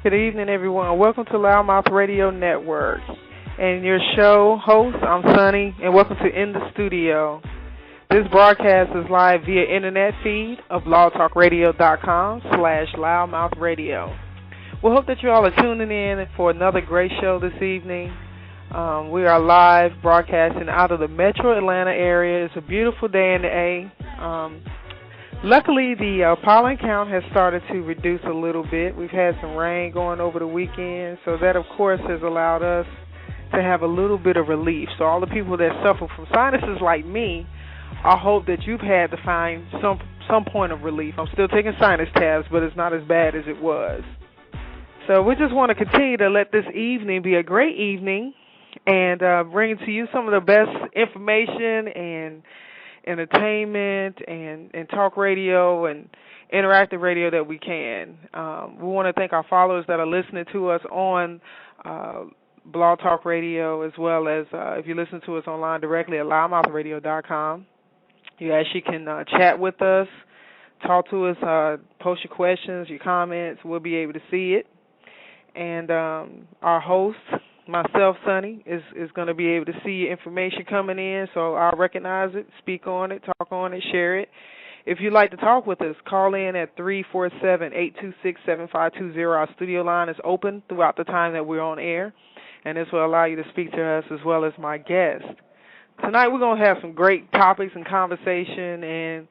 Good evening, everyone. Welcome to Loudmouth Radio Network. And your show host, I'm Sonny, and welcome to In the Studio. This broadcast is live via internet feed of blogtalkradio.com/loudmouthradio. We hope that you all are tuning in for another great show this evening. We are live broadcasting out of the metro Atlanta area. It's a beautiful day in the A. Luckily, the pollen count has started to reduce a little bit. We've had some rain going over the weekend, so that, of course, has allowed us to have a little bit of relief. So all the people that suffer from sinuses like me, I hope that you've had to find some point of relief. I'm still taking sinus tabs, but it's not as bad as it was. So we just want to continue to let this evening be a great evening and bring to you some of the best information and entertainment and talk radio and interactive radio that we can. We want to thank our followers that are listening to us on Blog Talk Radio, as well as if you listen to us online directly at loudmouthradio.com. You actually can chat with us, talk to us, post your questions, your comments. We'll be able to see it. And our host, myself, Sonny, is going to be able to see information coming in, so I'll recognize it, speak on it, talk on it, share it. If you'd like to talk with us, call in at 347-826-7520. Our studio line is open throughout the time that we're on air, and this will allow you to speak to us as well as my guest. Tonight we're going to have some great topics and conversation, and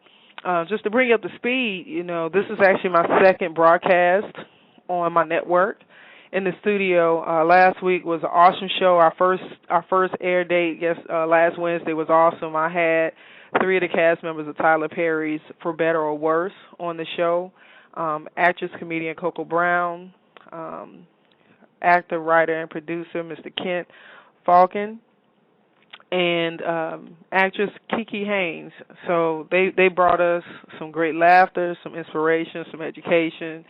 just to bring you up to speed, this is actually my second broadcast on my network. In the studio last week was an awesome show. Our first air date last Wednesday was awesome. I had 3 of the cast members of Tyler Perry's For Better or Worse on the show. Actress, comedian Coco Brown, actor, writer, and producer Mr. Kent Falcon, and actress Kiki Haynes. So they brought us some great laughter, some inspiration, some education,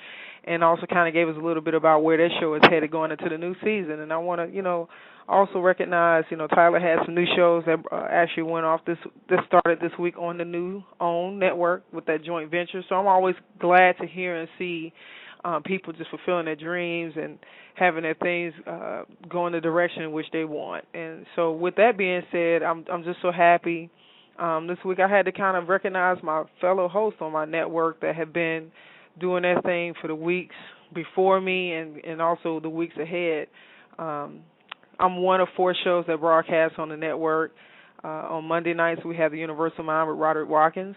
and also kind of gave us a little bit about where their show is headed going into the new season. And I want to, also recognize, Tyler had some new shows that actually went off that started this week on the new OWN network with that joint venture. So I'm always glad to hear and see people just fulfilling their dreams and having their things go in the direction in which they want. And so with that being said, I'm just so happy. This week I had to kind of recognize my fellow hosts on my network that have been doing their thing for the weeks before me and also the weeks ahead. I'm one of 4 shows that broadcast on the network. On Monday nights, we have The Universal Mind with Roderick Watkins.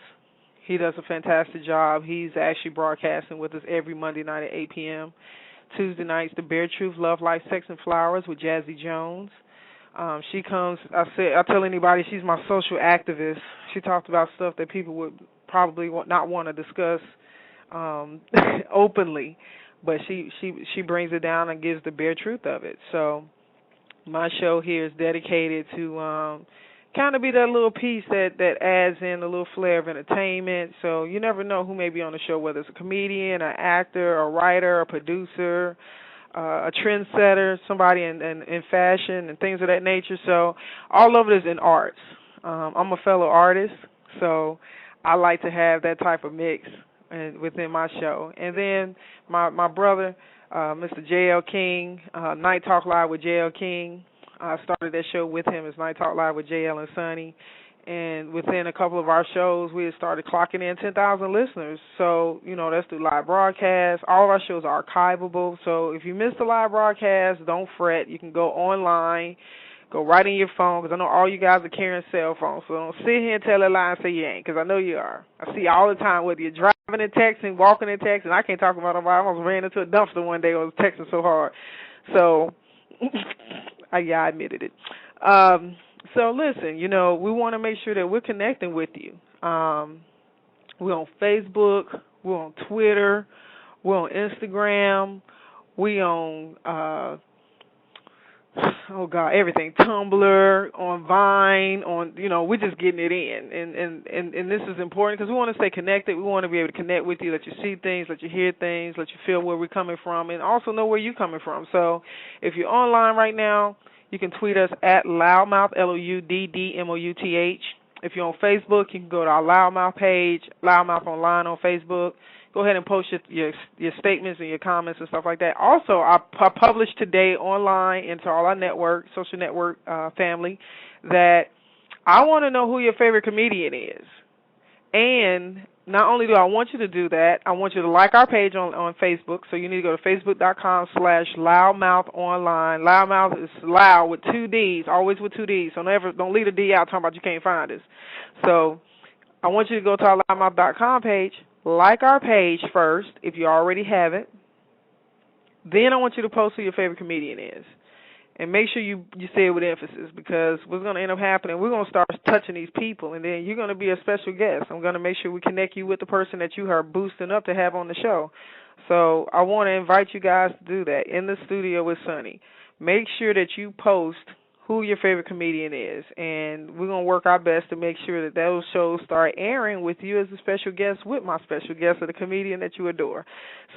He does a fantastic job. He's actually broadcasting with us every Monday night at 8 p.m. Tuesday nights, The Bare Truth, Love, Life, Sex, and Flowers with Jazzy Jones. She comes, I tell anybody, she's my social activist. She talks about stuff that people would probably not want to discuss openly, but she brings it down and gives the bare truth of it. So my show here is dedicated to kind of be that little piece that adds in a little flair of entertainment. So you never know who may be on the show, whether it's a comedian, an actor, a writer, a producer, a trendsetter, somebody in fashion and things of that nature. So all of it is in arts. I'm a fellow artist, so I like to have that type of mix within my show. And then my brother, Mr. J.L. King, Night Talk Live with J.L. King. I started that show with him as Night Talk Live with J.L. and Sonny. And within a couple of our shows, we had started clocking in 10,000 listeners. So, that's through live broadcasts. All of our shows are archivable. So if you missed the live broadcast, don't fret. You can go online, go right in your phone, because I know all you guys are carrying cell phones. So don't sit here and tell a lie and say you ain't, because I know you are. I see you all the time, whether you're driving and texting, walking and texting. I can't talk about it. I almost ran into a dumpster one day. I was texting so hard. So, I admitted it. So listen, we want to make sure that we're connecting with you. We're on Facebook. We're on Twitter. We're on Instagram. We on everything. Tumblr, on Vine, we're just getting it in. And this is important because we want to stay connected. We want to be able to connect with you, let you see things, let you hear things, let you feel where we're coming from, and also know where you're coming from. So if you're online right now, you can tweet us at Loudmouth, Louddmouth. If you're on Facebook, you can go to our Loudmouth page, Loudmouth Online on Facebook. go ahead and post your statements and your comments and stuff like that. Also, I published today online into all our social network family, that I want to know who your favorite comedian is. And not only do I want you to do that, I want you to like our page on Facebook. So you need to go to facebook.com/loudmouthonline. Loudmouth is loud with two D's, always with two D's. So don't leave a D out talking about you can't find us. So I want you to go to our loudmouth.com page, like our page first if you already have it. Then I want you to post who your favorite comedian is. And make sure you say it with emphasis, because what's going to end up happening, we're going to start touching these people, and then you're going to be a special guest. I'm going to make sure we connect you with the person that you are boosting up to have on the show. So I want to invite you guys to do that in the studio with Sonny. Make sure that you post who your favorite comedian is, and we're going to work our best to make sure that those shows start airing with you as a special guest, with my special guest, or the comedian that you adore.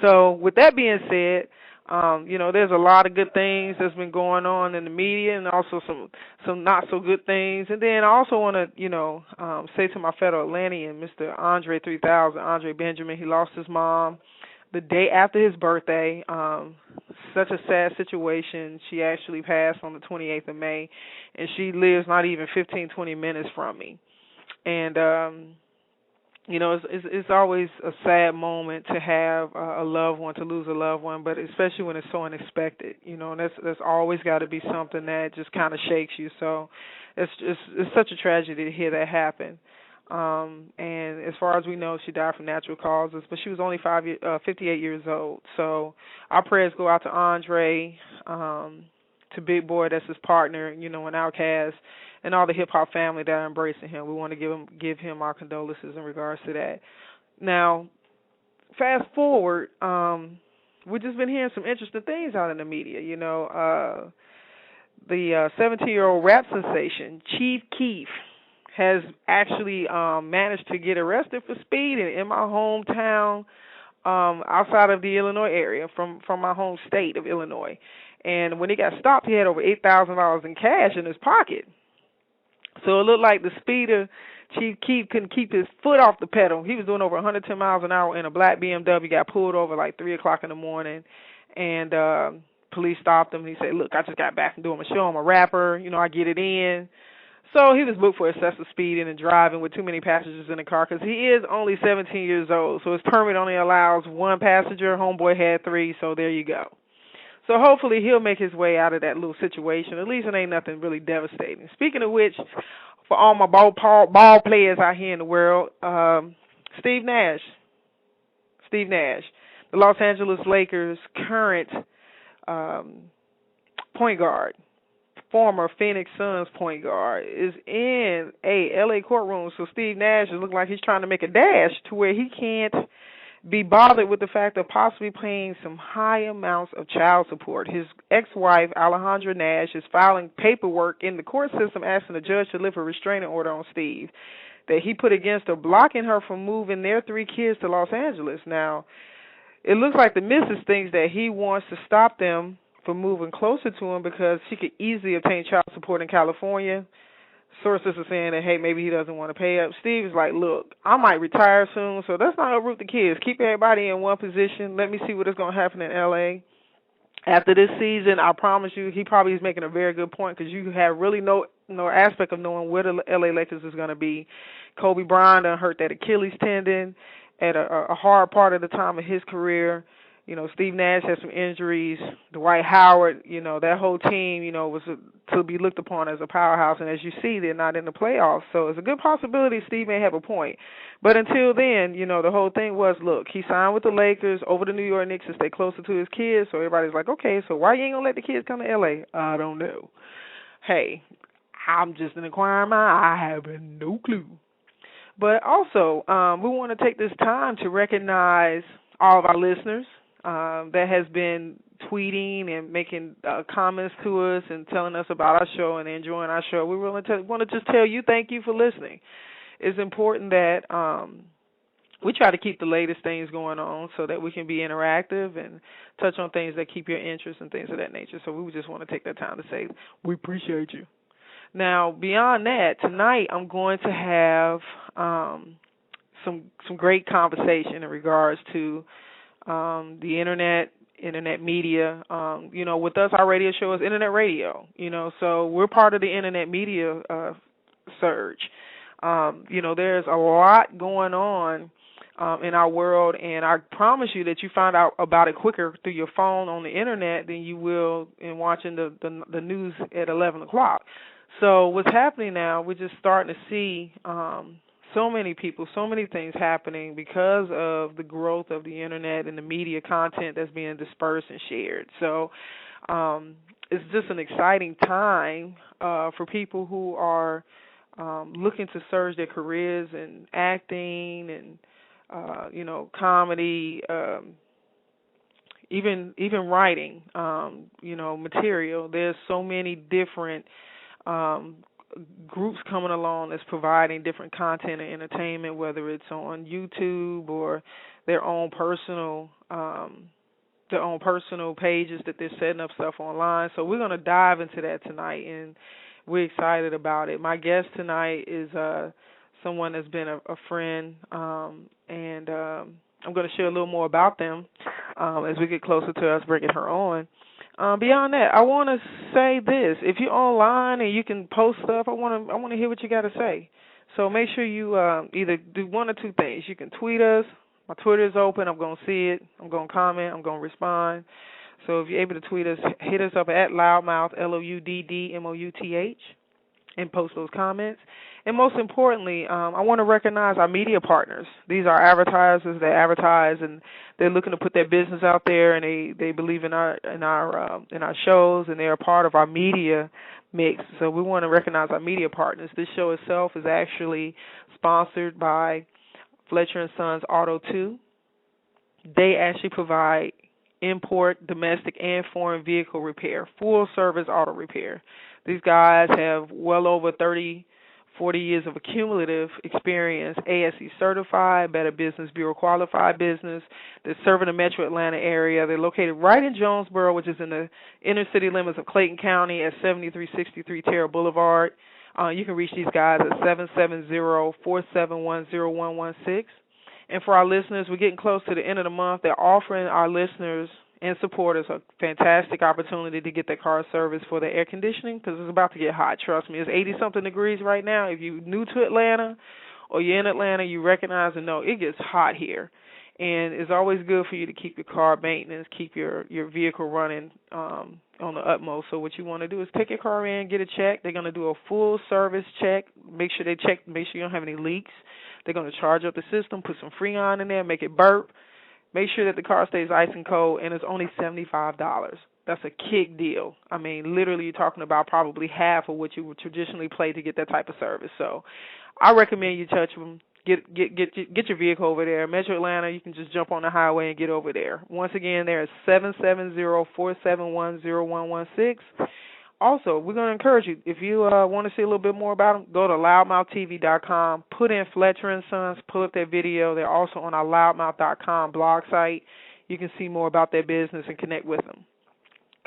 So with that being said, there's a lot of good things that's been going on in the media, and also some not so good things. And then I also want to, say to my fellow Atlantean, Mr. Andre 3000, Andre Benjamin, he lost his mom the day after his birthday. Such a sad situation. She actually passed on the 28th of May, and she lives not even 15, 20 minutes from me. And it's always a sad moment to have a loved one, to lose a loved one, but especially when it's so unexpected, and that's always got to be something that just kind of shakes you. So it's such a tragedy to hear that happen. And as far as we know, she died from natural causes, but she was only 58 years old. So our prayers go out to Andre, to Big Boy, that's his partner, and Outkast, and all the hip-hop family that are embracing him. We want to give him our condolences in regards to that. Now, fast forward, we've just been hearing some interesting things out in the media. The 17-year-old rap sensation, Chief Keef, has actually managed to get arrested for speeding in my hometown, outside of the Illinois area, from my home state of Illinois. And when he got stopped, he had over $8,000 in cash in his pocket. So it looked like the speeder, Chief Keef, couldn't keep his foot off the pedal. He was doing over 110 miles an hour in a black BMW, got pulled over like 3 o'clock in the morning, and police stopped him. He said, look, I just got back from doing my show. I'm a rapper. I get it in. So he was booked for excessive speeding and driving with too many passengers in the car, because he is only 17 years old. So his permit only allows one passenger. Homeboy had 3, so there you go. So hopefully he'll make his way out of that little situation. At least it ain't nothing really devastating. Speaking of which, for all my ball players out here in the world, Steve Nash, the Los Angeles Lakers' current point guard, former Phoenix Suns point guard, is in a L.A. courtroom. So Steve Nash is looking like he's trying to make a dash to where he can't be bothered with the fact of possibly paying some high amounts of child support. His ex-wife, Alejandra Nash, is filing paperwork in the court system asking the judge to lift a restraining order on Steve that he put against her, blocking her from moving their 3 kids to Los Angeles. Now, it looks like the missus thinks that he wants to stop them from moving closer to him because she could easily obtain child support in California. Sources are saying that, hey, maybe he doesn't want to pay up. Steve is like, look, I might retire soon, so let's not uproot the kids. Keep everybody in one position. Let me see what is going to happen in L.A. After this season, I promise you, he probably is making a very good point, because you have really no aspect of knowing where the L.A. Lakers is going to be. Kobe Bryant hurt that Achilles tendon at a hard part of the time of his career. Steve Nash had some injuries. Dwight Howard, that whole team, was to be looked upon as a powerhouse. And as you see, they're not in the playoffs. So it's a good possibility Steve may have a point. But until then, the whole thing was, look, he signed with the Lakers over the New York Knicks to stay closer to his kids. So everybody's like, okay, so why you ain't going to let the kids come to L.A.? I don't know. Hey, I'm just an inquiring mind. I have no clue. But also, we want to take this time to recognize all of our listeners that has been tweeting and making comments to us and telling us about our show and enjoying our show. We want to just tell you thank you for listening. It's important that we try to keep the latest things going on so that we can be interactive and touch on things that keep your interest and things of that nature. So we just want to take that time to say we appreciate you. Now, beyond that, tonight I'm going to have some great conversation in regards to the internet media. With us, our radio show is internet radio. So we're part of the internet media surge. There's a lot going on in our world, and I promise you that you find out about it quicker through your phone on the internet than you will in watching the news at 11 o'clock. So what's happening now, we're just starting to see so many people, so many things happening because of the growth of the internet and the media content that's being dispersed and shared. So it's just an exciting time for people who are looking to surge their careers in acting and comedy, even writing, material. There's so many different groups coming along that's providing different content and entertainment, whether it's on YouTube or their own personal pages that they're setting up stuff online. So we're going to dive into that tonight, and we're excited about it. My guest tonight is someone that's been a friend, and I'm going to share a little more about them as we get closer to us bringing her on. Beyond that, I want to say this: if you're online and you can post stuff, I want to hear what you got to say. So make sure you either do one or two things. You can tweet us. My Twitter is open. I'm going to see it. I'm going to comment. I'm going to respond. So if you're able to tweet us, hit us up at Loudmouth, LOUDDMOUTH, and post those comments. And most importantly, I want to recognize our media partners. These are advertisers. They advertise, and they're looking to put their business out there, and they believe in our shows, and they're a part of our media mix. So we want to recognize our media partners. This show itself is actually sponsored by Fletcher & Sons Auto 2. They actually provide import, domestic, and foreign vehicle repair, full-service auto repair. These guys have well over 30, 40 years of accumulative experience, ASE certified, Better Business Bureau qualified business. They're serving the metro Atlanta area. They're located right in Jonesboro, which is in the inner city limits of Clayton County at 7363 Terra Boulevard. You can reach these guys at 770-471-0116. And for our listeners, we're getting close to the end of the month. They're offering our listeners and supporters a fantastic opportunity to get their car serviced for their air conditioning, because it's about to get hot. Trust me, it's 80-something degrees right now. If you're new to Atlanta or you're in Atlanta, you recognize and know it gets hot here. And it's always good for you to keep your car maintenance, keep your vehicle running on the utmost. So what you want to do is take your car in, get a check. They're going to do a full service check, make sure you don't have any leaks. They're going to charge up the system, put some Freon in there, make it burp. Make sure that the car stays ice and cold, and it's only $75. That's a kick deal. I mean, literally, you're talking about probably half of what you would traditionally pay to get that type of service. So I recommend you touch them. Get your vehicle over there. Metro Atlanta, you can just jump on the highway and get over there. Once again, there is 770-471-0116. Also, we're going to encourage you, if you want to see a little bit more about them, go to loudmouthtv.com, put in Fletcher & Sons, pull up their video. They're also on our loudmouth.com blog site. You can see more about their business and connect with them.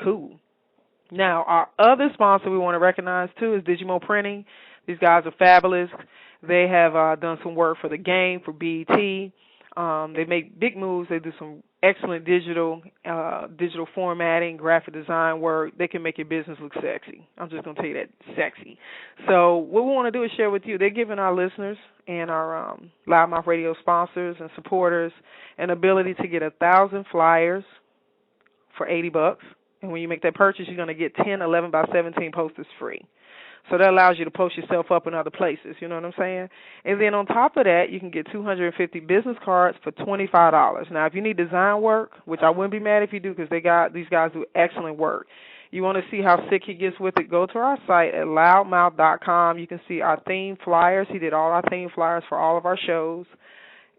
Cool. Now, our other sponsor we want to recognize, too, is Digimo Printing. These guys are fabulous. They have done some work for the game, for BET. They make big moves. They do some excellent digital formatting, graphic design work. They can make your business look sexy. I'm just going to tell you that, sexy. So what we want to do is share with you. They're giving our listeners and our Loudmouth Radio sponsors and supporters an ability to get 1,000 flyers for $80. And when you make that purchase, you're going to get 10 11 by 17 posters free. So that allows you to post yourself up in other places, you know what I'm saying? And then on top of that, you can get 250 business cards for $25. Now, if you need design work, which I wouldn't be mad if you do, because these guys do excellent work. You want to see how sick he gets with it, go to our site at loudmouth.com. You can see our theme flyers. He did all our theme flyers for all of our shows.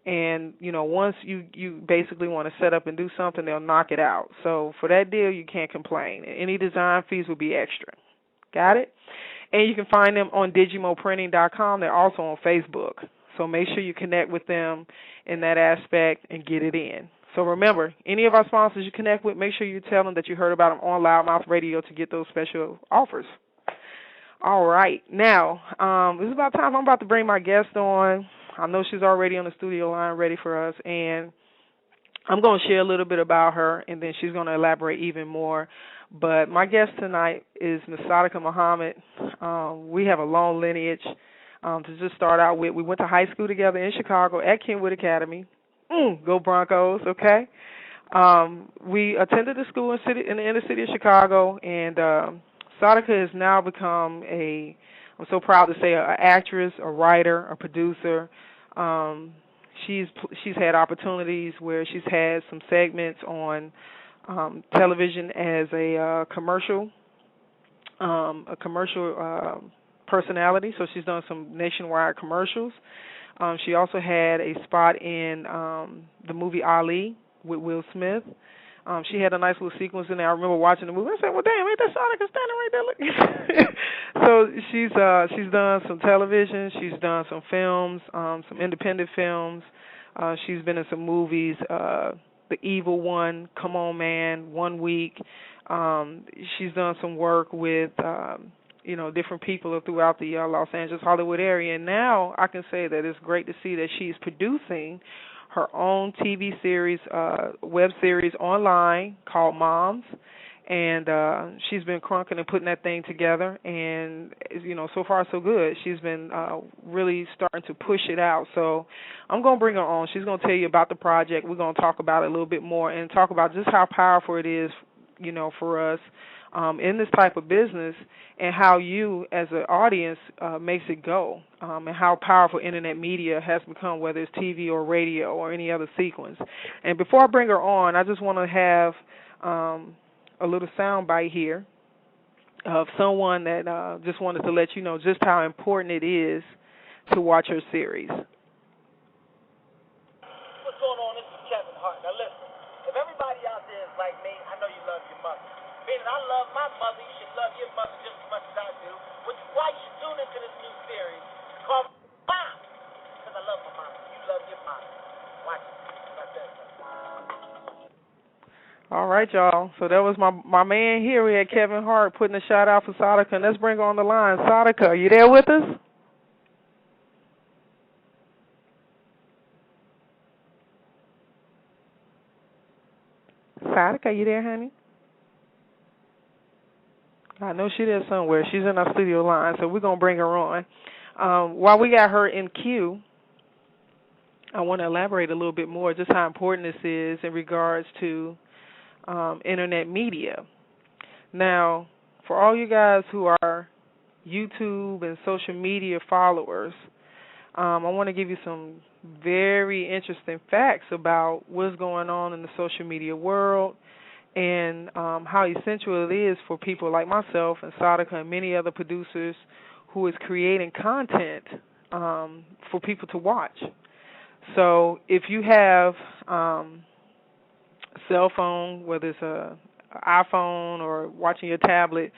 And, once you basically want to set up and do something, they'll knock it out. So for that deal, you can't complain. Any design fees will be extra. Got it? And you can find them on digimoprinting.com. They're also on Facebook. So make sure you connect with them in that aspect and get it in. So remember, any of our sponsors you connect with, make sure you tell them that you heard about them on Loudmouth Radio to get those special offers. All right. Now, it's about time. I'm about to bring my guest on. I know she's already on the studio line ready for us, and I'm going to share a little bit about her, and then she's going to elaborate even more. But my guest tonight is Ms. Saadiqa Muhammad. We have a long lineage. To just start out with, we went to high school together in Chicago at Kenwood Academy. Go Broncos, okay? We attended the school in the inner city of Chicago, and Saadiqa has now become I'm so proud to say, an actress, a writer, a producer. She's had opportunities where she's had some segments on television as a commercial personality. So she's done some nationwide commercials. She also had a spot in the movie Ali with Will Smith. She had a nice little sequence in there. I remember watching the movie. I said, "Well, damn, ain't that Saadiqa standing right there?" Look. So she's done some television. She's done some films, some independent films. She's been in some movies. The Evil One, Come On Man, 1 Week. She's done some work with different people throughout the Los Angeles, Hollywood area. And now I can say that it's great to see that she's producing her own TV series, web series online called Moms. And she's been crunking and putting that thing together. And, so far so good. She's been really starting to push it out. So I'm going to bring her on. She's going to tell you about the project. We're going to talk about it a little bit more and talk about just how powerful it is, for us in this type of business, and how you as an audience makes it go, and how powerful internet media has become, whether it's TV or radio or any other sequence. And before I bring her on, I just want to have a little sound bite here of someone that just wanted to let you know just how important it is to watch her series. What's going on? This is Kevin Hart. Now listen, if everybody out there is like me, I know you love your mother. Meaning I love my mother, you should love your mother just as much as I do, which is why you should tune into this new series called Mom. Because I love my mama. You love your mama. Watch it. Like that. All right, y'all. So that was my man here. We had Kevin Hart putting a shout out for Saadiqa, and let's bring her on the line. Saadiqa, are you there with us? Saadiqa, are you there, honey? I know she's there somewhere. She's in our studio line, so we're going to bring her on. While we got her in queue, I want to elaborate a little bit more just how important this is in regards to internet media. Now, for all you guys who are YouTube and social media followers, I want to give you some very interesting facts about what's going on in the social media world, and how essential it is for people like myself and Saadiqa and many other producers who is creating content for people to watch. So if you have a cell phone, whether it's an iPhone or watching your tablet,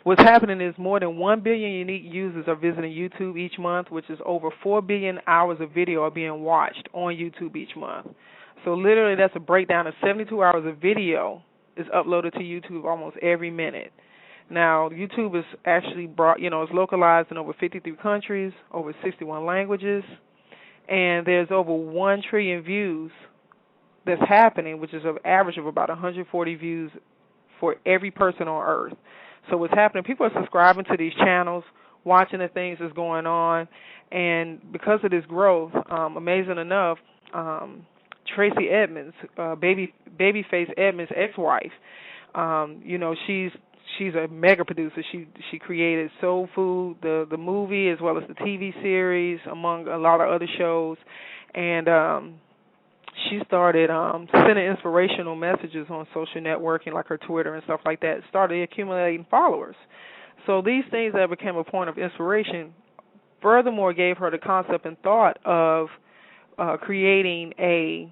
what's happening is more than 1 billion unique users are visiting YouTube each month, which is over 4 billion hours of video are being watched on YouTube each month. So literally that's a breakdown of 72 hours of video is uploaded to YouTube almost every minute. Now, YouTube is actually it's localized in over 53 countries, over 61 languages, and there's over 1 trillion views that's happening, which is an average of about 140 views for every person on Earth. So what's happening, people are subscribing to these channels, watching the things that's going on, and because of this growth, amazing enough, Tracy Edmonds, Babyface Edmonds' ex-wife, she's a mega producer. She created Soul Food, the movie, as well as the TV series, among a lot of other shows, and she started sending inspirational messages on social networking, like her Twitter and stuff like that, started accumulating followers. So these things that became a point of inspiration, furthermore, gave her the concept and thought of creating a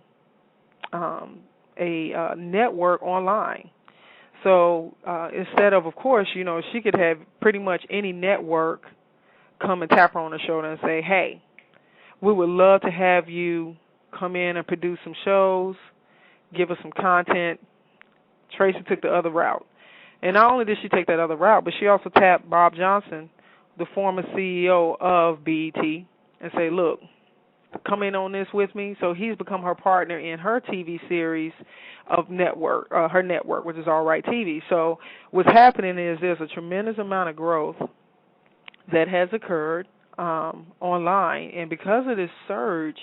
network online. So instead of course, she could have pretty much any network come and tap her on the shoulder and say, hey, we would love to have you come in and produce some shows, give us some content. Tracy took the other route. And not only did she take that other route, but she also tapped Bob Johnson, the former CEO of BET, and say, look, come in on this with me. So he's become her partner in her TV series of network, her network, which is All Right TV. So what's happening is there's a tremendous amount of growth that has occurred online, and because of this surge,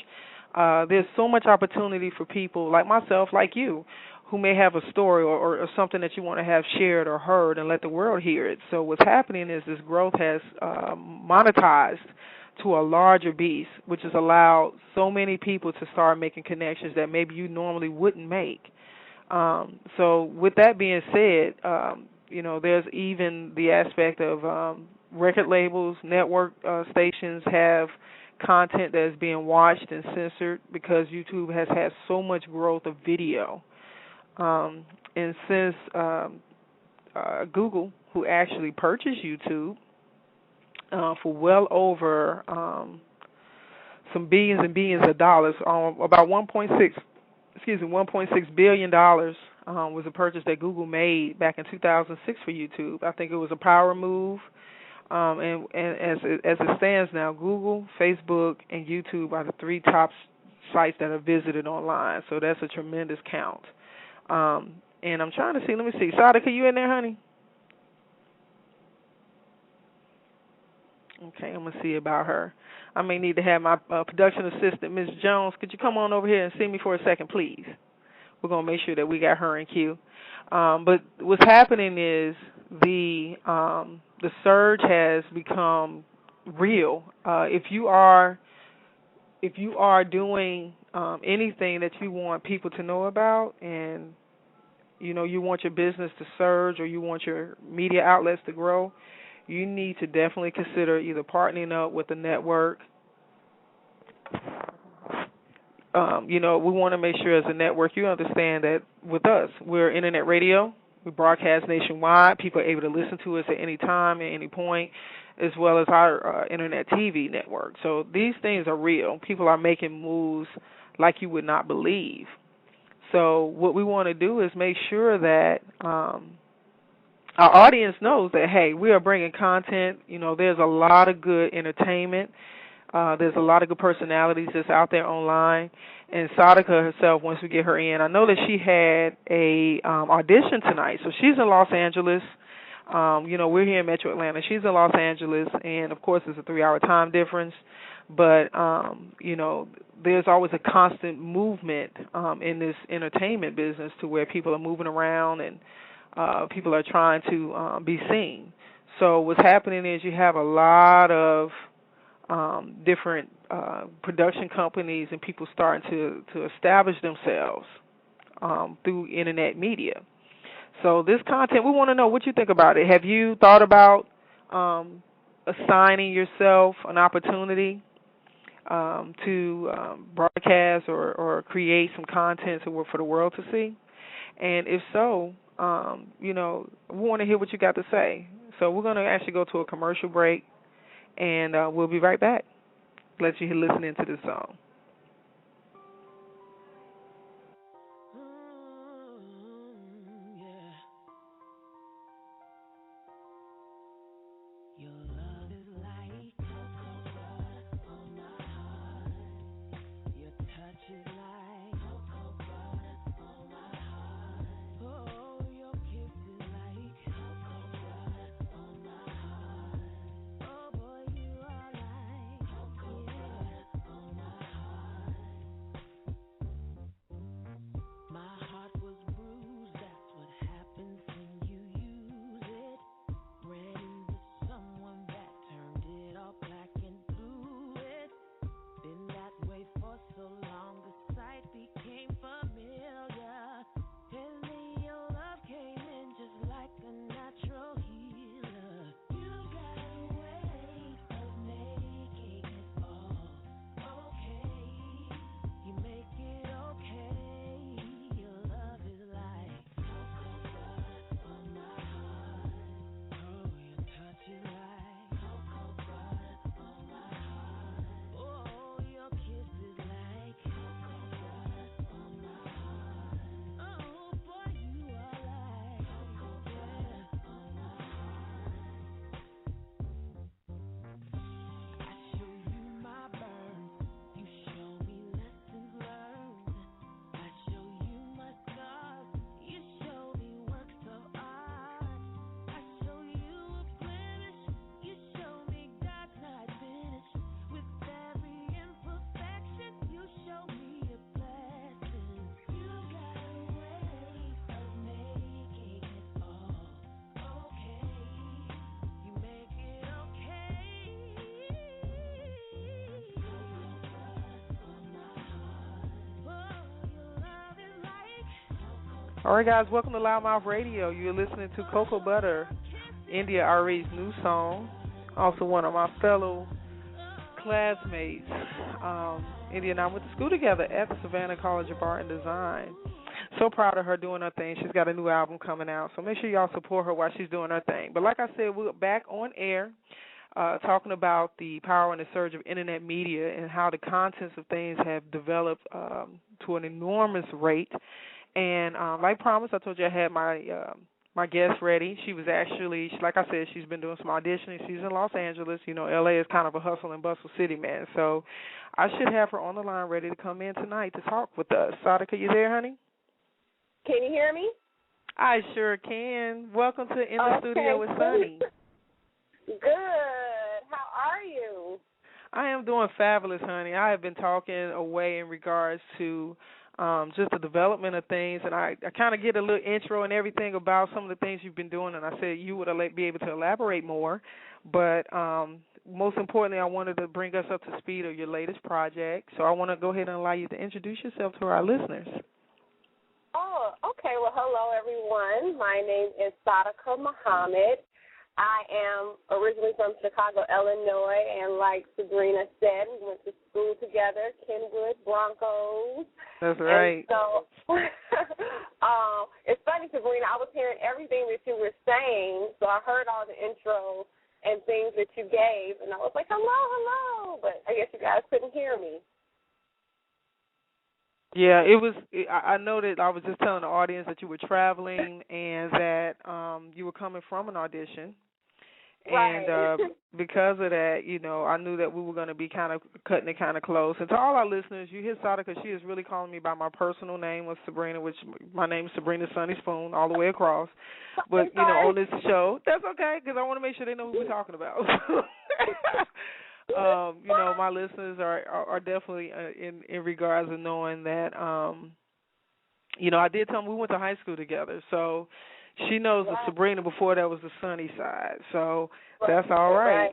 there's so much opportunity for people like myself, like you, who may have a story or something that you want to have shared or heard and let the world hear it. So what's happening is this growth has monetized to a larger beast, which has allowed so many people to start making connections that maybe you normally wouldn't make. So with that being said, there's even the aspect of record labels, network stations have content that is being watched and censored because YouTube has had so much growth of video. And since Google, who actually purchased YouTube for well over some billions and billions of dollars, about 1.6 billion dollars was a purchase that Google made back in 2006 for YouTube. I think it was a power move. And as it stands now, Google, Facebook, and YouTube are the three top sites that are visited online. So that's a tremendous count. And I'm trying to see. Let me see. Saadiqa, you in there, honey? Okay, I'm going to see about her. I may need to have my production assistant, Ms. Jones. Could you come on over here and see me for a second, please? We're going to make sure that we got her in queue. But what's happening is the surge has become real. If you are doing anything that you want people to know about, and you want your business to surge or you want your media outlets to grow, you need to definitely consider either partnering up with a network. We want to make sure as a network you understand that with us, we're internet radio. We broadcast nationwide. People are able to listen to us at any time, at any point, as well as our internet TV network. So these things are real. People are making moves like you would not believe. So what we want to do is make sure that our audience knows that, hey, we are bringing content. There's a lot of good entertainment. There's a lot of good personalities that's out there online. And Saadiqa herself, once we get her in, I know that she had a audition tonight. So she's in Los Angeles. We're here in Metro Atlanta. She's in Los Angeles, and, of course, there's a 3-hour time difference. But, there's always a constant movement in this entertainment business to where people are moving around and people are trying to be seen. So what's happening is you have a lot of different production companies and people starting to establish themselves through internet media. So this content, we want to know what you think about it. Have you thought about assigning yourself an opportunity to broadcast or create some content for the world to see? And if so, we want to hear what you got to say. So we're going to actually go to a commercial break, and we'll be right back. Let you listen into this song. All right, guys, welcome to Loudmouth Radio. You're listening to Cocoa Butter, India Ari's new song. Also, one of my fellow classmates. India and I went to school together at the Savannah College of Art and Design. So proud of her doing her thing. She's got a new album coming out, so make sure y'all support her while she's doing her thing. But like I said, we're back on air talking about the power and the surge of Internet media and how the contents of things have developed to an enormous rate. And like promised, I told you I had my guest ready. She was actually, like I said, she's been doing some auditioning. She's in Los Angeles. You know, L.A. is kind of a hustle and bustle city, man. So I should have her on the line ready to come in tonight to talk with us. Saadiqa, you there, honey? Can you hear me? I sure can. Welcome to In the Studio with Sonny. Good. How are you? I am doing fabulous, honey. I have been talking away in regards to just the development of things, and I kind of get a little intro and everything about some of the things you've been doing, and I said you would be able to elaborate more. But most importantly, I wanted to bring us up to speed of your latest project, so I want to go ahead and allow you to introduce yourself to our listeners. Oh, okay. Well, hello, everyone. My name is Saadiqa Muhammad. I am originally from Chicago, Illinois, and like Sabrina said, we went to school together, Kenwood Broncos. That's right. And so it's funny, Sabrina, I was hearing everything that you were saying, so I heard all the intro and things that you gave, and I was like, hello, but I guess you guys couldn't hear me. Yeah, it was. I know that I was just telling the audience that you were traveling and that you were coming from an audition. Right. And because of that, you know, I knew that we were going to be kind of cutting it kind of close. And to all our listeners, you hear Saadiqa, she is really calling me by my personal name of Sabrina, which my name is Sabrina Sonny Spoon, all the way across. But, you know, on this show, that's okay, because I want to make sure they know who we're talking about. You know, my listeners are definitely in regards to knowing that, you know, I did tell them we went to high school together, so she knows the Sabrina before that was the Sonny side, so that's all right.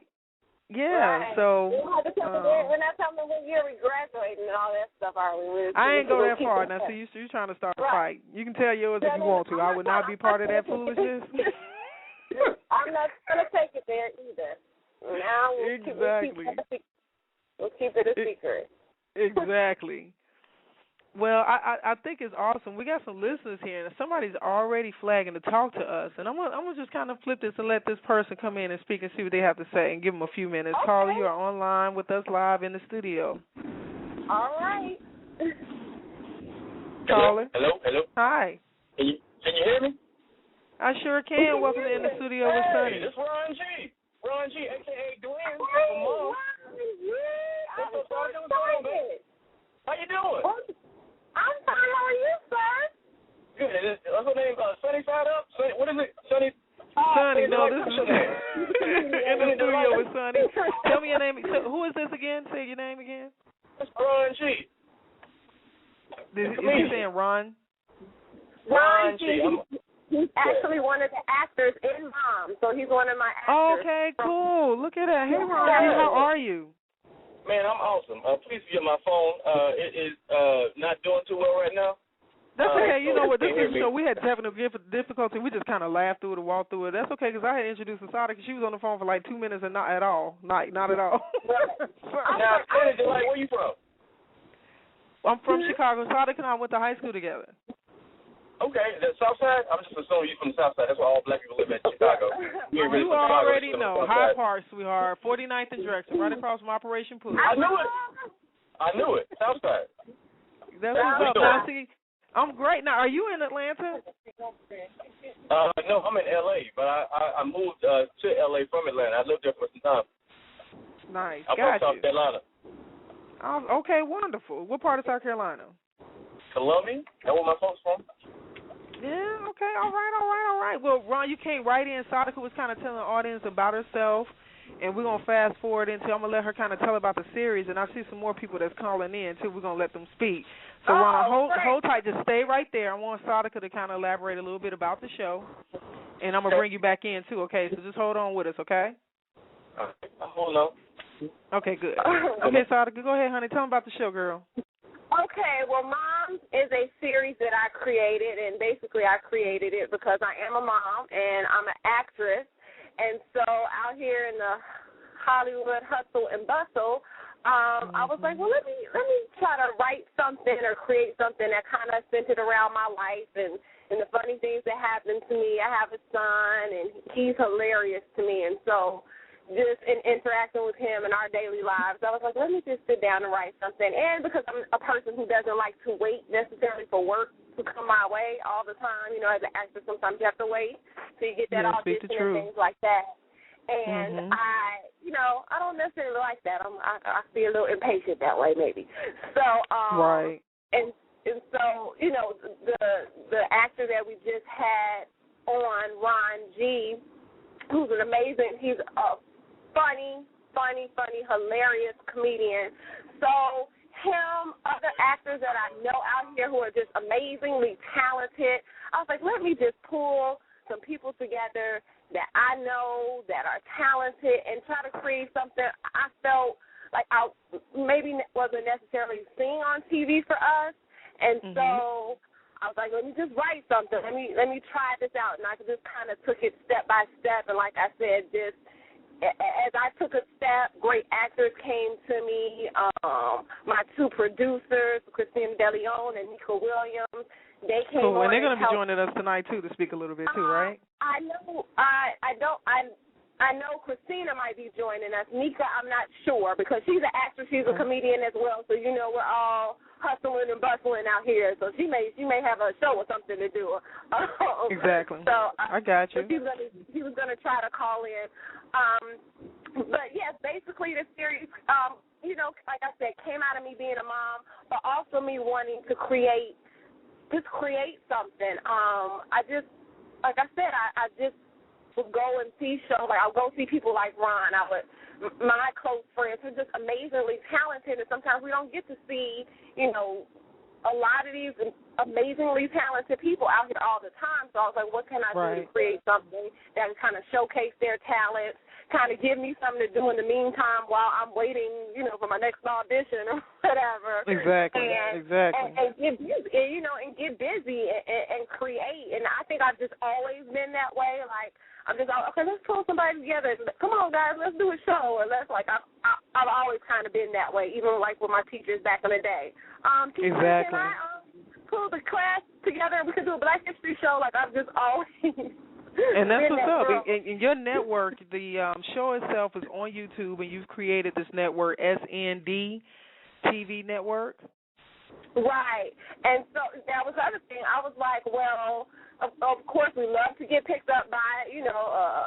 Yeah, so we're not talking about what year we graduated and all that stuff, are we? I ain't go that far. Now, see, you're trying to start a fight. You can tell yours if you want to. I would not be part of that foolishness. I'm not going to take it there either. Now we'll keep it a secret. Exactly. Well, I think it's awesome. We got some listeners here, and somebody's already flagging to talk to us. And I'm gonna just kind of flip this and let this person come in and speak and see what they have to say and give them a few minutes. Okay. Caller, you are online with us live in the studio. All right. Caller. Hello. Hi. Can you hear me? I sure can. Welcome to In the Studio with Sonny. This is Ron G, a.k.a. Dwayne from Mom. I'm so excited. How you doing? I'm fine. How are you, sir? Good. What's her name? Sunny Side Up? Sunny, what is it? Sunny? Sonny, no, this is In the Studio with Sonny. Tell me your name. Who is this again? Say your name again. It's Ron G. Is he saying Ron? Ron G. He's actually one of the actors in Mom, so he's one of my actors. Okay, cool. Look at that. Hey, Ron, how are you? Man, I'm awesome. Please get my phone. It is not doing too well right now. That's okay. You know what? This is a show. We had technical difficulty. We just kind of laughed through it and walked through it. That's okay, because I had introduced Saadiqa. She was on the phone for like 2 minutes and not at all. Not at all. Now, where you from? I'm from Chicago. Saadiqa and I went to high school together. Okay, the South Side? I'm just assuming you're from the South Side. That's where all black people live in Chicago. You already know. Hyde Park, sweetheart. 49th and Drexel, right across from Operation Pool. I knew it. South Side. That's what's up. Now, see, I'm great. Now, are you in Atlanta? No, I'm in L.A., but I moved to L.A. from Atlanta. I lived there for some time. Nice. I'm from South Carolina. Okay, wonderful. What part of South Carolina? Columbia. That's where my folks from. Yeah, okay, all right. Well, Ron, you came right in. Saadiqa was kind of telling the audience about herself, and we're going to fast forward into, I'm going to let her kind of tell about the series, and I see some more people that's calling in, too. We're going to let them speak. So, Ron, hold tight. Just stay right there. I want Saadiqa to kind of elaborate a little bit about the show, and I'm going to bring you back in, too, okay? So just hold on with us, okay? Hold on. Okay, good. Okay, Saadiqa, go ahead, honey. Tell them about the show, girl. Okay, well, Mom Moms is a series that I created, and basically I created it because I am a mom and I'm an actress. And so out here in the Hollywood hustle and bustle, I was like, well, let me try to write something or create something that kind of centered around my life and the funny things that happened to me. I have a son, and he's hilarious to me. And so just in interacting with him in our daily lives, I was like, let me just sit down and write something. And because I'm a person who doesn't like to wait necessarily for work to come my way all the time, you know, as an actor, sometimes you have to wait till you get that audition and things like that. And I don't necessarily like that. I feel a little impatient that way, maybe. So, right. And so, you know, the actor that we just had on, Ron G, who's an amazing, he's a funny, hilarious comedian. So him, other actors that I know out here who are just amazingly talented, I was like, let me just pull some people together that I know that are talented and try to create something I felt like I maybe wasn't necessarily seeing on TV for us. And so I was like, let me just write something. Let me try this out. And I just kind of took it step by step. And like I said, just as I took a step, great actors came to me. My two producers, Christina DeLeon and Nika Williams, they came on. And they're going to be joining us tonight, too, to speak a little bit, too, right? I know. I know Christina might be joining us. Nika, I'm not sure because she's an actress. She's a comedian as well. So, you know, we're all hustling and bustling out here. So she may have a show or something to do. Exactly. So I got you. So she was going to try to call in. But, yes, basically the series, you know, like I said, came out of me being a mom, but also me wanting to create something. I just, like I said, I just would go and see shows. Like, I'll go see people like Ron. My close friends are just amazingly talented, and sometimes we don't get to see, you know, a lot of these amazingly talented people out here all the time. So I was like, what can I do to create something that can kind of showcase their talents, kind of give me something to do in the meantime while I'm waiting, you know, for my next audition or whatever. Exactly. And get busy, you know, and get busy and create. And I think I've just always been that way. Like, I'm just, okay, let's pull somebody together. Come on, guys, let's do a show. Or let's, like, I've always kind of been that way, even, like, with my teachers back in the day. Can I pull the class together and we can do a Black History show? Like, I've just always and that's what's up. In your network, the show itself is on YouTube, and you've created this network, SND TV Network. Right. And so that was the other thing. I was like, well, of course we love to get picked up by, you know,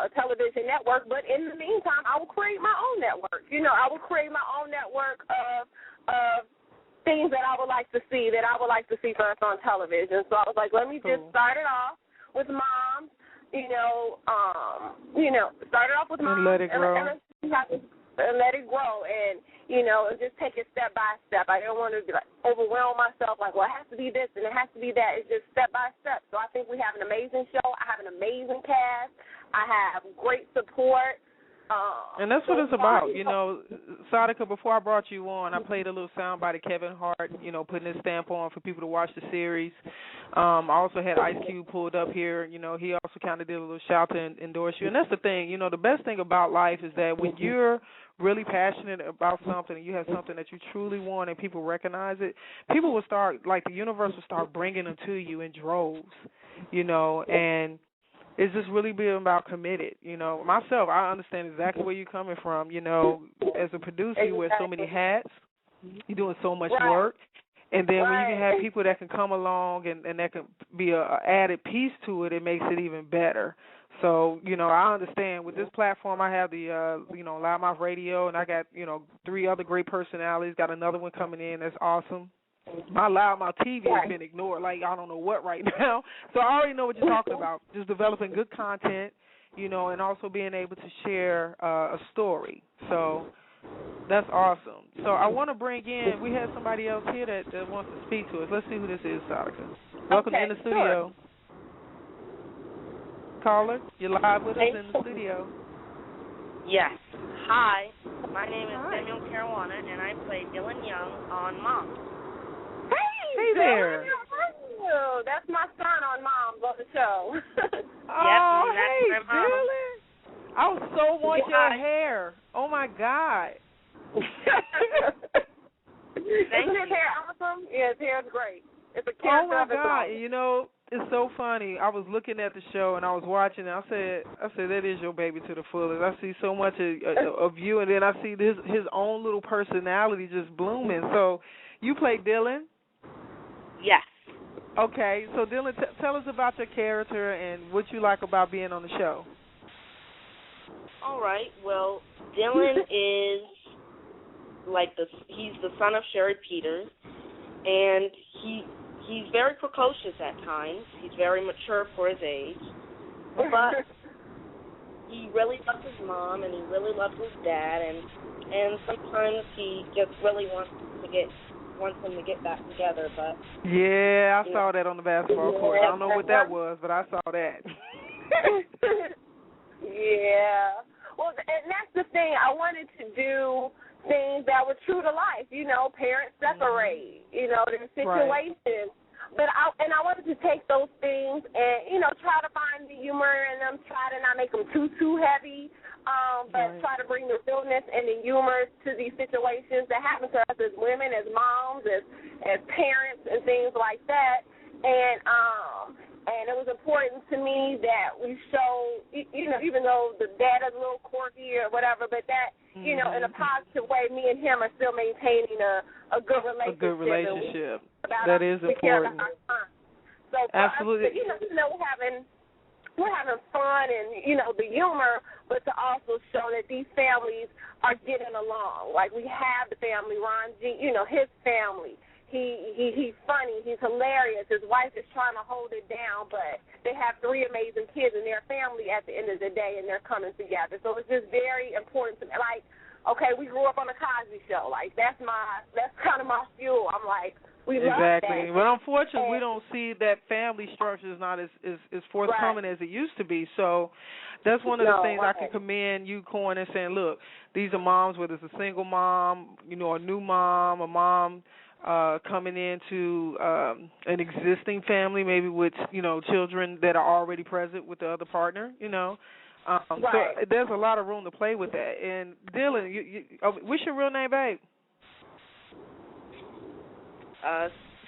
a television network, but in the meantime, I will create my own network. You know, I will create my own network of things that I would like to see, for us on television. So I was like, let me just start it off with moms, start it off with moms. And let it grow. And let it grow, and, you know, and just take it step by step. I don't want to be, like, overwhelm myself, like, well, it has to be this and it has to be that. It's just step by step. So I think we have an amazing show. I have an amazing cast. I have great support. And that's what it's about. You know, Saadiqa, before I brought you on, I played a little soundbite of Kevin Hart, you know, putting his stamp on for people to watch the series. I also had Ice Cube pulled up here. You know, he also kind of did a little shout to endorse you. And that's the thing. You know, the best thing about life is that when you're really passionate about something and you have something that you truly want and people recognize it, people will start, like the universe will start bringing them to you in droves, you know, and it's just really being about committed. You know, myself, I understand exactly where you're coming from. You know, as a producer, you wear so many hats. You're doing so much work. And then when you can have people that can come along and that can be a added piece to it, it makes it even better. So, you know, I understand. With this platform, I have the, Loudmouth Radio, and I got, 3 other great personalities. Got another one coming in that's awesome. My Loudmouth TV has been ignored, like I don't know what right now. So I already know what you're talking about, just developing good content, you know, and also being able to share a story. So that's awesome. So I want to bring in, we have somebody else here that wants to speak to us. Let's see who this is, Saadiqa. Welcome in the studio. Sure. Caller, you're live with us in the studio. Yes. Hi, my name is Samuel Caruana, and I play Dylan Young on Mom. Hey, there. That's my son on Moms on the show. Oh, Yep, hey, that's my mom. Dylan. I so want your hair. Oh, my God. Isn't his hair awesome? Yeah, his hair is great. It's a Oh, character my of its God. own. You know, it's so funny. I was looking at the show, and I was watching it. I said, that is your baby to the fullest. I see so much of you, and then I see his own little personality just blooming. So you play Dylan? Yes. Okay. So, Dylan, tell us about your character and what you like about being on the show. All right. Well, Dylan is he's the son of Sherry Peters, and he's very precocious at times. He's very mature for his age, but he really loves his mom and he really loves his dad, and sometimes he just really wants them to get back together. But yeah, I saw that on the basketball court. I don't know what that was, but I saw that. Yeah. Well, and that's the thing. I wanted to do things that were true to life. You know, parents separate. You know, there's situations. Right. But I wanted to take those things and, you know, try to find the humor in them, try to not make them too heavy, but try to bring the realness and the humor to these situations that happen to us as women, as moms, as parents, and things like that. And it was important to me that we show, you know, even though the dad is a little quirky or whatever, but that, you know, in a positive way, me and him are still maintaining a good relationship. A good relationship. That is important. So absolutely. Us, you know, we're having fun and, you know, the humor, but to also show that these families are getting along. Like we have the family, Ron G, you know, his family. He's funny. He's hilarious. His wife is trying to hold it down, but they have 3 amazing kids in their family at the end of the day, and they're coming together. So it's just very important to me. Like, okay, we grew up on the Cosby Show. Like that's kind of my fuel. I'm like, we love that. Exactly. But unfortunately, we don't see that family structure is not as forthcoming as it used to be. So that's one of the things I can commend you, Corn, and saying, look, these are moms, whether it's a single mom, you know, a new mom, a mom coming into an existing family, maybe with, you know, children that are already present with the other partner, you know. So there's a lot of room to play with that. And Dylan, what's your real name, babe?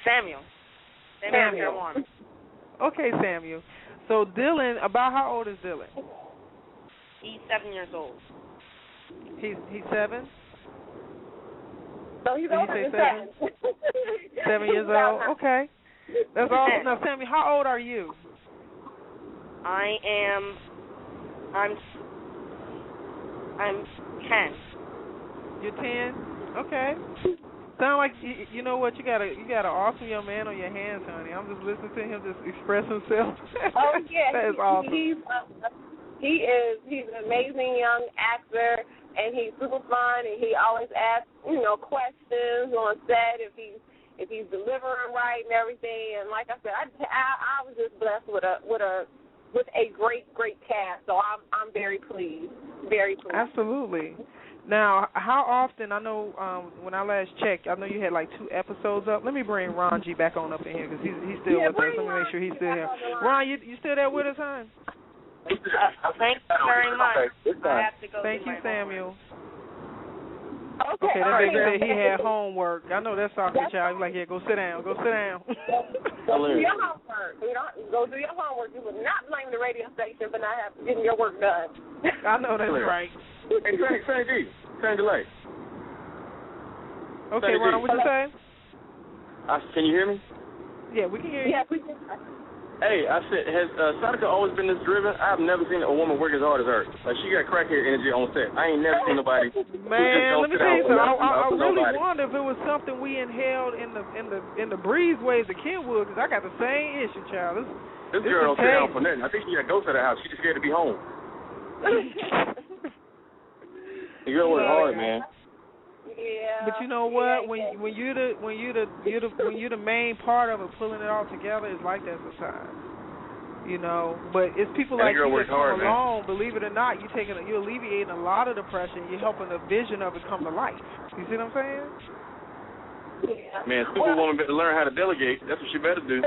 Samuel. Samuel. Okay, Samuel. So Dylan, about how old is Dylan? He's 7 years old. He's 7? No, he's older than 7. 7 years old. Okay, that's awesome. Now, Sammy, how old are you? I'm 10. You're 10. Okay. Sound like you know what, you got an awesome young man on your hands, honey. I'm just listening to him just express himself. Oh yeah, that is awesome. He's an amazing young actor. And he's super fun, and he always asks, you know, questions on set if he's delivering right and everything. And like I said, I was just blessed with a great cast. So I'm very pleased, very pleased. Absolutely. Now, how often? I know when I last checked, I know you had like 2 episodes up. Let me bring Ron G back on up in here because he's still with us. Let me make sure he's still here. Ron, you still there with us, hon? Thank you very much. I have to go. Thank you, Samuel. Okay, that baby said he had homework. I know that's awkward, child. He's like, yeah, go sit down. Go sit down. Go do your homework. Go do your homework. You would not blame the radio station for not getting your work done. I know that's right. Hey, Sandy, delay. Okay, Ron, what you say? Can you hear me? Yeah, we can hear you. Yeah, we can. Hey, I said, has Saadiqa always been this driven? I've never seen a woman work as hard as her. Like, she got crackhead energy on set. I ain't never seen nobody. Man, let me tell you something. I really wonder if it was something we inhaled in the breezeways of Kenwood, because I got the same issue, child. This girl don't sit down for nothing. I think she got to go to the house. She just scared to be home. You gotta work hard, man. Yeah. But you know what? When you're the main part of it, pulling it all together, it's like that sometimes. You know, but it's people like you that come along. Believe it or not, you're alleviating a lot of the pressure. You're helping the vision of it come to life. You see what I'm saying? Man, Superwoman better learn how to delegate. That's what she better do.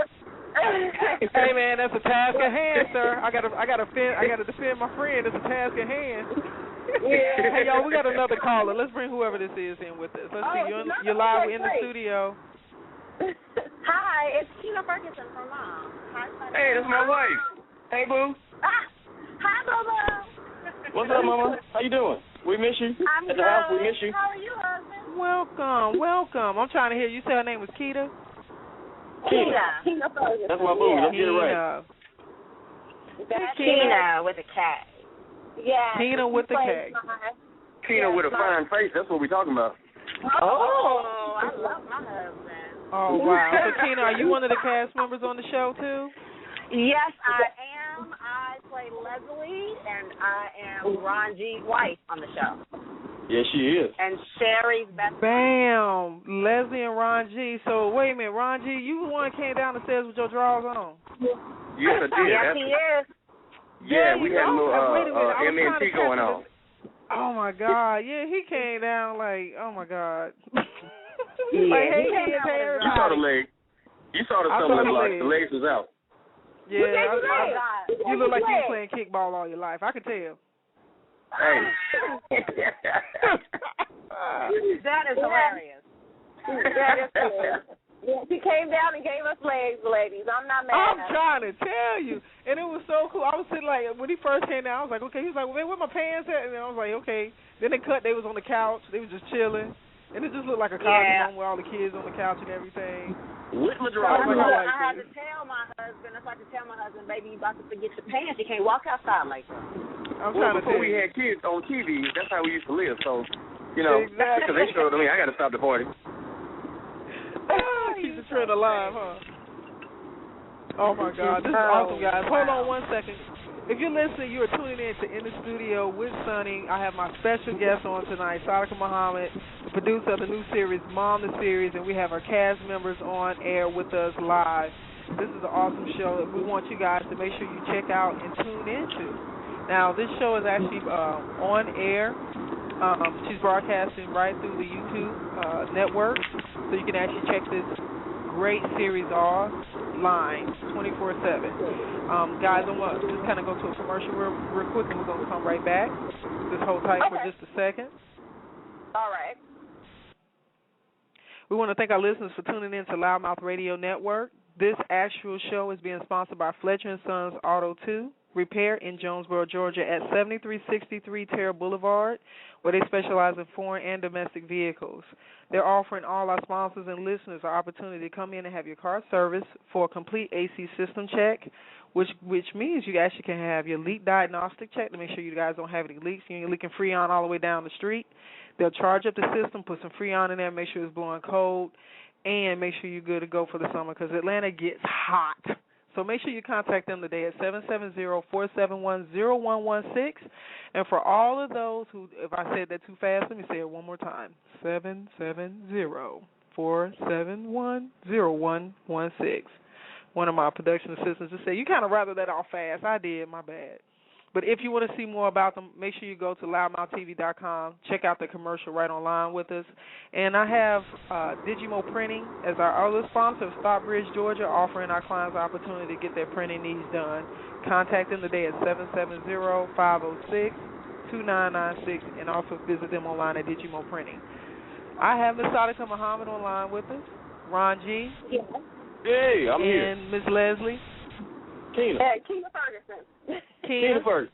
Hey man, that's a task at hand, sir. I gotta defend my friend. It's a task at hand. Yeah. Hey y'all, we got another caller. Let's bring whoever this is in with us. Let's see. You're live. We're in the studio. Hi, it's Tina Ferguson from Mom. Hi, Hey, that's my wife. Hey, boo. Hi, Mama. What's up, Mama? How you doing? We miss you. I'm At the house, we miss you. How are you, husband? Welcome. I'm trying to hear you say her name was Keita. Tina Ferguson. That's my boo. Let's get it right. That's Tina with a cat. Yeah. Tina with the K. Tina with a fine face. That's what we're talking about. Oh, I love my husband. Oh, wow. So, Tina, are you one of the cast members on the show, too? Yes, I am. I play Leslie, and I am Ron G's wife on the show. Yeah, she is. And Sherry's best Bam. Leslie and Ron G. So, wait a minute. Ron G, you the one that came down the stairs with your drawers on. Yes, I did. Yes, he is. Yeah, we had a Wait a little minute. MNT going on. Oh, my God. Yeah, he came down like, oh, my God. Yeah, like, hey, he came kids, down hey, with You saw the everybody. leg. You saw the I stumbling saw the block. leg. The legs was out. Yeah, you look like you was were playing kickball all your life. I could tell. Hey. That is hilarious. That is hilarious. Yeah, he came down and gave us legs, ladies. I'm not mad. I'm trying to tell you. And it was so cool. I was sitting like, when he first came down, I was like, okay. He was like, well, man, where my pants at? And then I was like, okay. Then they was on the couch. They was just chilling. And it just looked like a comedy home with all the kids on the couch and everything. With my So drawers. I had to tell my husband, baby, you about to forget your pants. You can't walk outside like that. I'm trying to tell before we you. had kids on TV, that's how we used to live. So, you know, Exactly. because they showed me, I got to stop the party. Keep the trend alive, huh? Oh, my God. This is awesome, guys. Hold on one second. If you're listening, you are tuning in to In the Studio with Sonny. I have my special guest on tonight, Saadiqa Muhammad, the producer of the new series, Mom the Series, and we have our cast members on air with us live. This is an awesome show that we want you guys to make sure you check out and tune into. Now, this show is actually on air. She's broadcasting right through the YouTube network, so you can actually check this great series online 24/7. Guys, I'm going to just kind of go to a commercial real quick, and we're going to come right back. Just hold tight for just a second. All right. We want to thank our listeners for tuning in to Loudmouth Radio Network. This actual show is being sponsored by Fletcher & Sons Auto 2 Repair in Jonesboro, Georgia at 7363 Terra Boulevard, where they specialize in foreign and domestic vehicles. They're offering all our sponsors and listeners an opportunity to come in and have your car serviced for a complete AC system check, which means you actually can have your leak diagnostic check to make sure you guys don't have any leaks. You're leaking Freon all the way down the street. They'll charge up the system, put some Freon in there, make sure it's blowing cold, and make sure you're good to go for the summer because Atlanta gets hot. So make sure you contact them today at 770-471-0116. And for all of those who, if I said that too fast, let me say it one more time, 770-471-0116. One of my production assistants just said, you kind of rattled that off fast. I did, my bad. But if you want to see more about them, make sure you go to loudmouthtv.com. Check out the commercial right online with us. And I have Digimo Printing as our other sponsor of Stockbridge, Georgia, offering our clients the opportunity to get their printing needs done. Contact them today at 770-506-2996 and also visit them online at Digimo Printing. I have Ms. Saadiqa Muhammad online with us, Ron G. Yes. Hey, I'm here. And Ms. Leslie. Tina. Tina Ferguson. Tina Ferguson.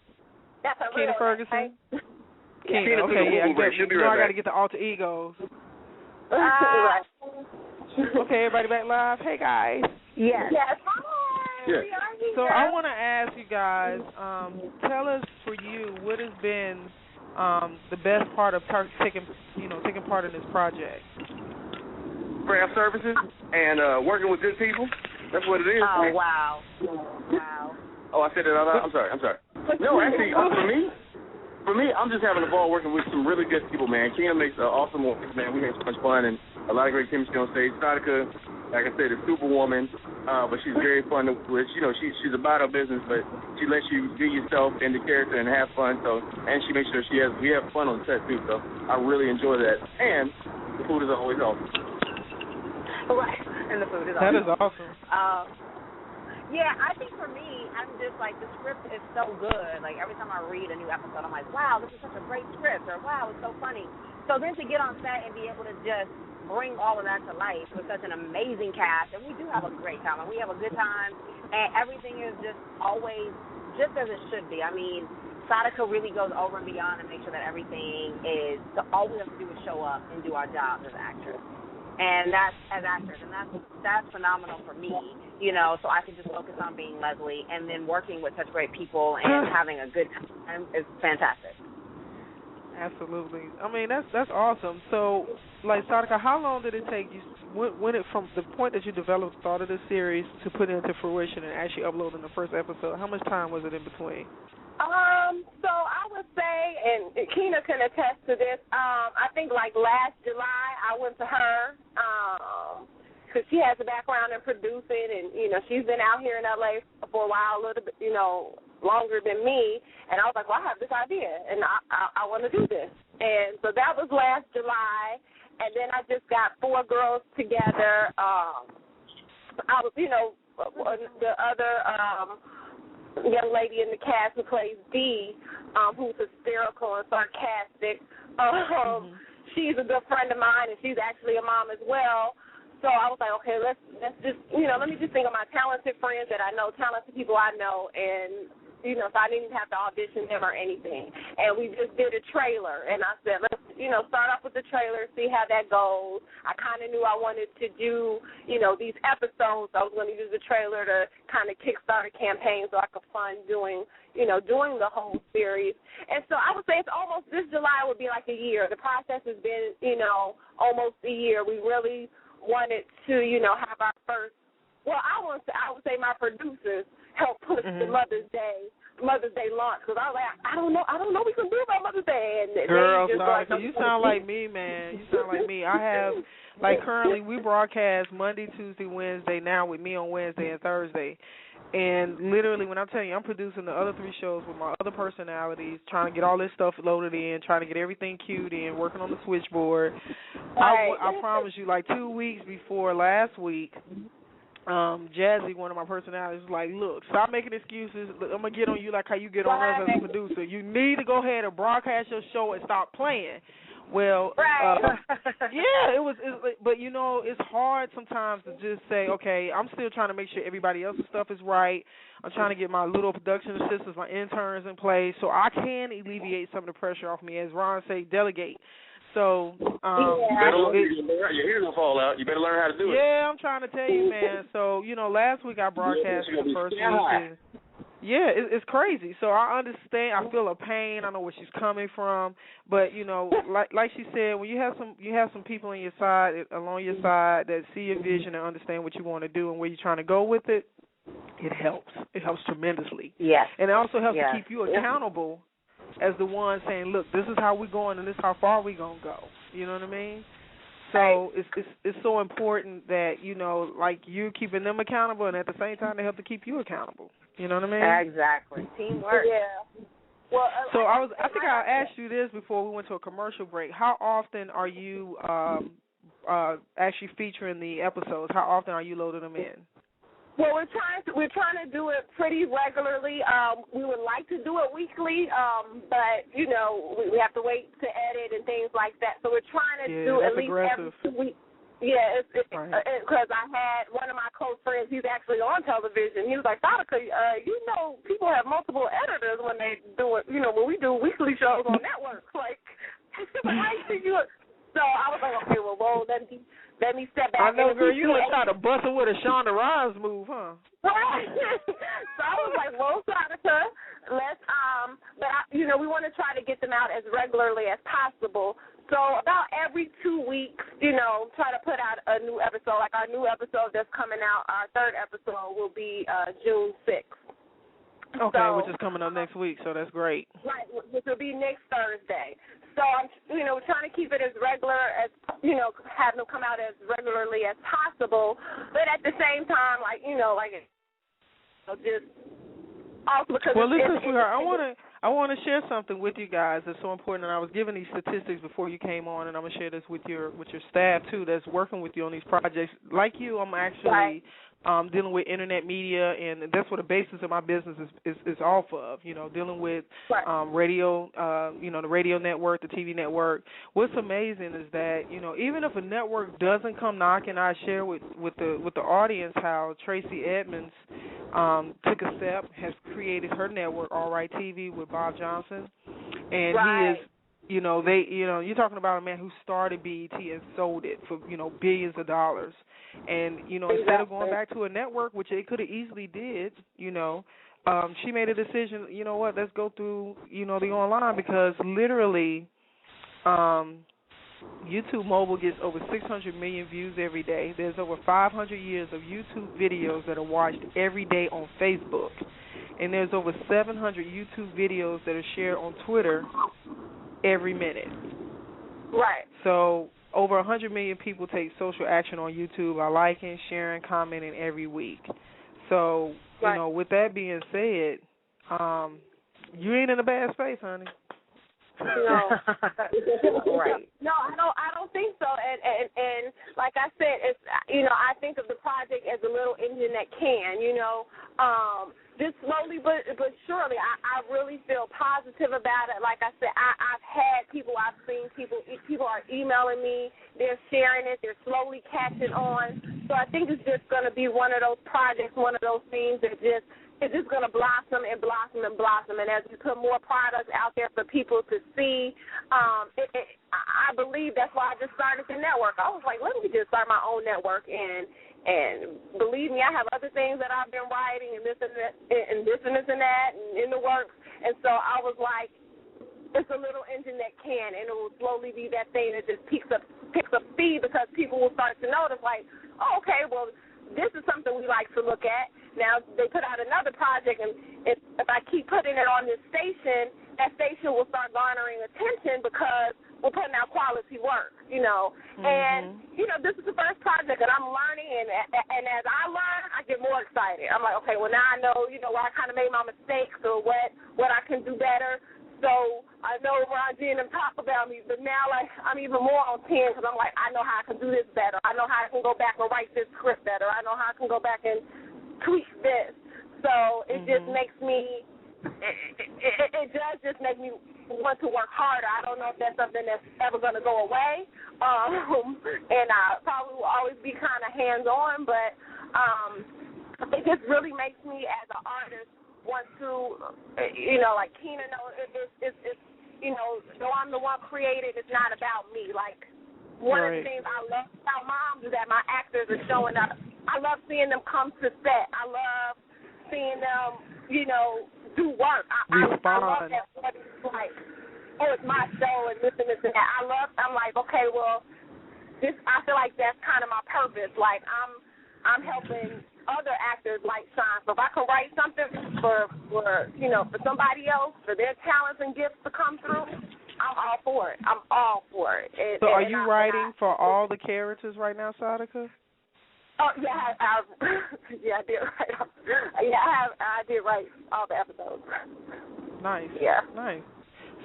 That's a Tina real Ferguson. name, right? Tina, okay, yeah, She'll be right I got to back. get the alter egos. Right. Okay, everybody back live. Hey, guys. Yes. Yes. Hi. Yeah. We are here. So I want to ask you guys, tell us for you what has been the best part of taking part in this project. Craft services and working with good people. That's what it is. Oh, wow. Wow. Oh, I said it out loud. I'm sorry. No, actually, for me, I'm just having a ball working with some really good people, man. Kina makes awesome work, man. We had so much fun and a lot of great chemistry on stage. Saadiqa, like I said, is Superwoman, but she's very fun to with. You know, she's about her business, but she lets you be yourself in the character and have fun. So, and she makes sure we have fun on set too. So, I really enjoy that. And the food is always awesome. Right, and the food is That is awesome. awesome. Yeah, I think for me, I'm just like, the script is so good. Like, every time I read a new episode, I'm like, wow, this is such a great script, or wow, it's so funny. So then to get on set and be able to just bring all of that to life with such an amazing cast, and we do have a great time, and we have a good time, and everything is just always just as it should be. I mean, Saadiqa really goes over and beyond and makes sure that everything is, all we have to do is show up and do our jobs as actors. And that's, as actors, and that's phenomenal for me, you know, so I can just focus on being Leslie, and then working with such great people and having a good time is fantastic. Absolutely. I mean, that's awesome. So, like, Saadiqa, how long did it take you, when it, from the point that you developed, started the series to put it into fruition and actually uploading the first episode, how much time was it in between? So I would say, and Keena can attest to this, I think like last July I went to her, because she has a background in producing, and, you know, she's been out here in L.A. for a while, a little bit, you know, longer than me, and I was like, well, I have this idea, and I want to do this. And so that was last July, and then I just got 4 girls together. I was, you know, the other young lady in the cast who plays Dee, who's hysterical and sarcastic. She's a good friend of mine, and she's actually a mom as well. So I was like, okay, let's just, you know, let me just think of my talented friends that I know, talented people I know, and, you know, so I didn't even have to audition them or anything. And we just did a trailer, and I said, let's, you know, start off with the trailer, see how that goes. I kind of knew I wanted to do, you know, these episodes. I was going to use the trailer to kind of kickstart a campaign so I could fund doing the whole series. And so I would say it's almost, this July would be like a year. The process has been, you know, almost a year. We really wanted to, you know, have our first, well, I would say my producers helped push the Mother's Day launch, because I was like, I don't know we can do about Mother's Day. And girl, sorry, you sound like me, man. You sound like me. I have, like, currently we broadcast Monday, Tuesday, Wednesday now with me on Wednesday and Thursday. And literally, when I'm telling you, I'm producing the other 3 shows with my other personalities, trying to get all this stuff loaded in, trying to get everything queued in, working on the switchboard. Right. I promise you, like 2 weeks before last week, Jazzy, one of my personalities, was like, look, stop making excuses. Look, I'm going to get on you like how you get on us as a producer. You need to go ahead and broadcast your show and stop playing. Well, yeah, but, you know, it's hard sometimes to just say, okay, I'm still trying to make sure everybody else's stuff is right. I'm trying to get my little production assistants, my interns in place, so I can alleviate some of the pressure off me. As Ron say, delegate. So, your hair will fall out. You better learn how to do it. Yeah, I'm trying to tell you, man. So, you know, last week I broadcast the first week. And, yeah, it's crazy. So I understand. I feel a pain. I know where she's coming from. But, you know, like she said, when you have some people on your side, along your side, that see your vision and understand what you want to do and where you're trying to go with it, it helps. It helps tremendously. Yes. And it also helps to keep you accountable as the one saying, look, this is how we're going and this is how far we're going to go. You know what I mean? So it's so important that, you know, like you're keeping them accountable, and at the same time they have to keep you accountable. You know what I mean? Exactly. Teamwork. Yeah. Well, so I think I asked you this before we went to a commercial break. How often are you actually featuring the episodes? How often are you loading them in? Well, we're trying to do it pretty regularly. We would like to do it weekly, but you know we have to wait to edit and things like that. So we're trying to do at least every 2 weeks. Yeah, because I had one of my close friends. He's actually on television. He was like, Saadiqa, you know, people have multiple editors when they do it. You know, when we do weekly shows on networks, like I see you. So I was like, okay, well, let me step back. I know, girl, you don't try to bust it with a Shonda Rhimes move, huh? Right. So I was like, well, Saadiqa, let's, you know, we want to try to get them out as regularly as possible. So about every 2 weeks, you know, try to put out a new episode. Like our new episode that's coming out, our 3rd episode will be June 6th. Okay, which is coming up next week, so that's great. Right, which will be next Thursday. So I'm, you know, trying to keep it as regular as, you know, have them come out as regularly as possible. But at the same time, like, you know, like, just also because. Well, listen, sweetheart, I want to share something with you guys that's so important, and I was giving these statistics before you came on, and I'm gonna share this with your staff too, that's working with you on these projects. Like you, I'm actually dealing with internet media, and that's what the basis of my business is off of. You know, dealing with radio, the radio network, the TV network. What's amazing is that even if a network doesn't come knocking, I share with the audience how Tracy Edmonds took a step, has created her network, All Right TV, with Bob Johnson, and he is. You're talking about a man who started BET and sold it for, billions of dollars. And, instead of going back to a network, which they could have easily did, she made a decision, let's go through, the online, because literally YouTube Mobile gets over 600 million views every day. There's over 500 years of YouTube videos that are watched every day on Facebook. And there's over 700 YouTube videos that are shared on Twitter every minute. Right. So over 100 million people take social action on YouTube by liking, sharing, commenting every week. So, with that being said, you ain't in a bad space, honey. No. Right. No, I don't think so. And like I said, it's I think of the project as a little engine that can, just slowly but surely. I really feel positive about it. Like I said, I've seen people are emailing me, they're sharing it, they're slowly catching on. So I think it's just going to be one of those projects, one of those things that it's just going to blossom and blossom and blossom. And as we put more products out there for people to see, I believe that's why I just started the network. I was like, let me just start my own network. And believe me, I have other things that I've been writing and this and that and this and that and in the works. And so I was like, it's a little engine that can, and it will slowly be that thing that just picks up speed, because people will start to notice, like, oh, okay, well, this is something we like to look at. Now, they put out another project, and if I keep putting it on this station, that station will start garnering attention because we're putting out quality work, Mm-hmm. And, this is the first project, and I'm learning, and as I learn, I get more excited. I'm like, okay, well, now I know, where I kind of made my mistakes or what I can do better. So I know Ron G and them talk about me, but now I'm even more on 10, because I'm like, I know how I can do this better. I know how I can go back and write this script better. I know how I can go back and tweak this. So it just makes me, it does just make me want to work harder. I don't know if that's something that's ever going to go away, and I probably will always be kind of hands-on, but it just really makes me as an artist want to, like Keena knows, it's though I'm the one created, it's not about me. Like, one of the things I love about Moms is that my actors are showing up. I love seeing them come to set. I love seeing them, do work. I love that. It's like, oh, it's my show and this and this and that. I'm like, okay, well, I feel like that's kind of my purpose. Like, I'm helping other actors like shine. So if I can write something for somebody else, for their talents and gifts to come through, I'm all for it. So are you writing for all the characters right now, Saadiqa? Oh yeah, I did write. I did write all the episodes. Nice. Yeah. Nice.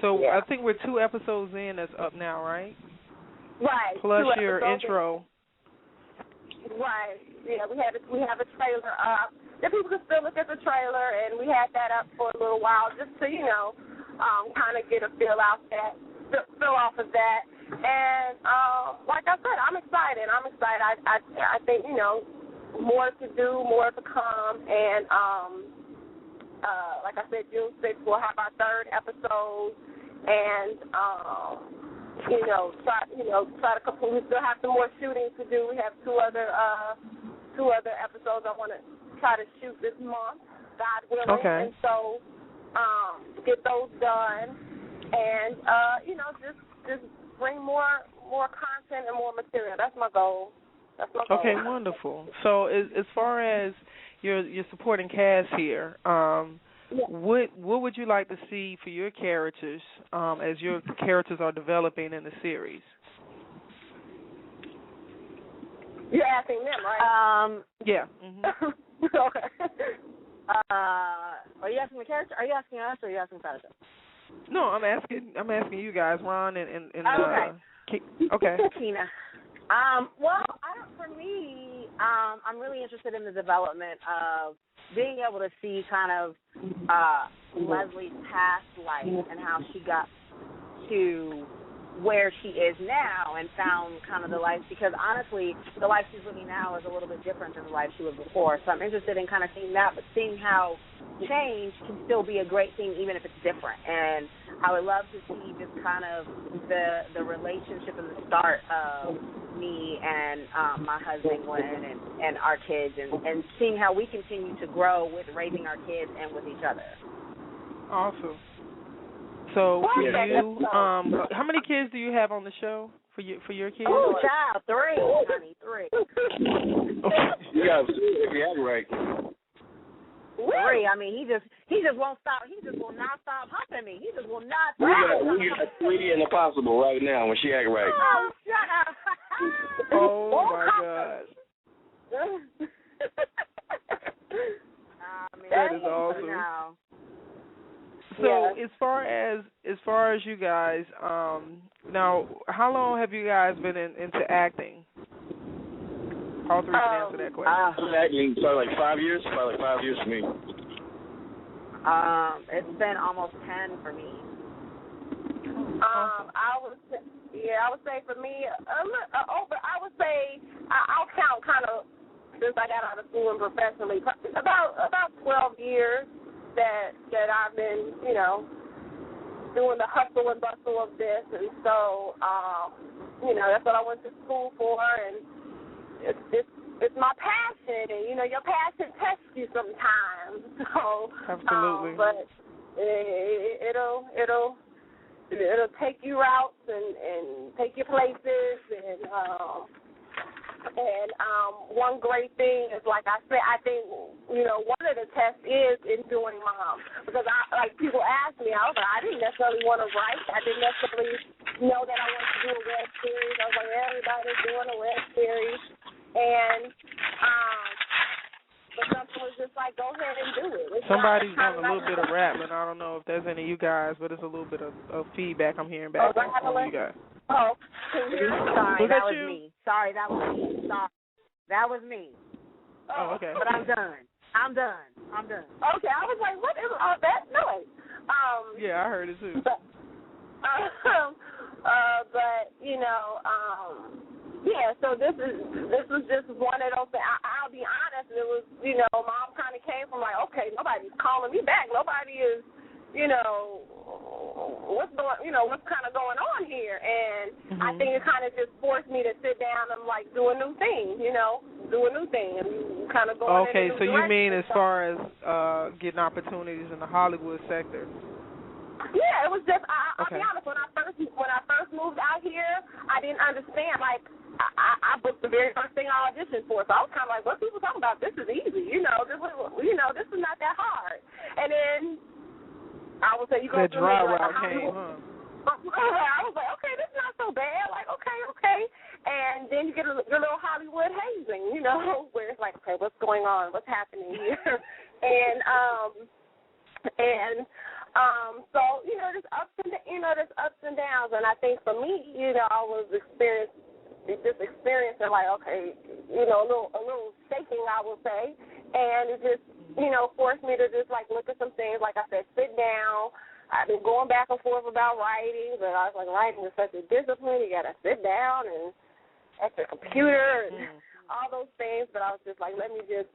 So I think we're 2 episodes in that's up now, right? Right. Plus your intro. Right. Yeah, we have a trailer up. The people can still look at the trailer, and we had that up for a little while just to, kind of get a feel off of that. And like I said, I'm excited. I think, more to do, more to come, and like I said, June 6th we'll have our 3rd episode, and try to complete. We still have some more shooting to do. We have two other episodes I want to try to shoot this month, God willing. Okay. And so get those done, and just bring more content and more material. That's my goal. Okay, wonderful. So as far as your supporting cast here, what would you like to see for your characters as your characters are developing in the series? You're asking them, right? Yeah. Mm-hmm. Okay. Are you asking the character? Are you asking us, or are you asking Saadiqa? No, I'm asking you guys, Ron and okay. Tina. Well, for me, I'm really interested in the development of being able to see kind of Leslie's past life and how she got to where she is now and found kind of the life, because honestly, the life she's living now is a little bit different than the life she lived before. So I'm interested in kind of seeing that, but seeing how change can still be a great thing even if it's different. And I would love to see just kind of the relationship and the start of me and my husband Glenn and our kids, and seeing how we continue to grow with raising our kids and with each other. Awesome. So for you, how many kids do you have on the show for your kids? Oh, child, 3, honey, 3. Yeah, if you have it right. 3. I mean, he just won't stop. He just will not stop humping me. He just will not stop. We got 3 in the possible right now when she act right. Oh, shut up. Oh my God. That is awesome. No. So as far as you guys, now how long have you guys been into acting? All 3 can answer that question. Acting probably like 5 years. Probably like 5 years for me. It's been almost 10 for me. I would say for me, I'll count kind of since I got out of school and professionally, about 12 years that I've been, doing the hustle and bustle of this, and so, that's what I went to school for, and it's my passion, and your passion tests you sometimes. So, absolutely. But it'll take you routes and take you places, and one great thing is, like I said, I think one of the tests is in doing mom, because people ask me, I was like, I didn't necessarily want to write, I didn't necessarily know that I wanted to do a web series. I was like, everybody's doing a web series, and but something was just like, go ahead and do it. Somebody's doing a little bit of rap, and I don't know if there's any of you guys, but it's a little bit of feedback I'm hearing back on you guys. Oh, sorry, that was me. Sorry, that was me. Sorry, that was me. Oh, okay. But I'm done. Okay, I was like, what is all that noise? Yeah, I heard it too. But so this was just one of those things. I'll be honest, it was, mom kind of came from like, okay, nobody's calling me back. Nobody is, what's kind of going on here? And I think it kind of just forced me to sit down and like do a new thing, and kind of go. Okay, so you mean as far as getting opportunities in the Hollywood sector? Yeah, it was just. I'll be honest. When I first moved out here, I didn't understand. Like, I booked the very first thing I auditioned for, so I was kind of like, "What people talking about? This is easy. This is not that hard." And then I would say, "You go the dry route came, huh?" I was like, "Okay, this is not so bad." Like, okay. And then you get your little Hollywood hazing, where it's like, "Okay, what's going on? What's happening here?" So, there's ups and downs, and I think for me, I was experiencing like, okay, a little shaking, I would say, and it just, forced me to just like look at some things. Like I said, sit down. I've been going back and forth about writing, but I was like, writing is such a discipline. You got to sit down and at the computer and all those things. But I was just like, let me just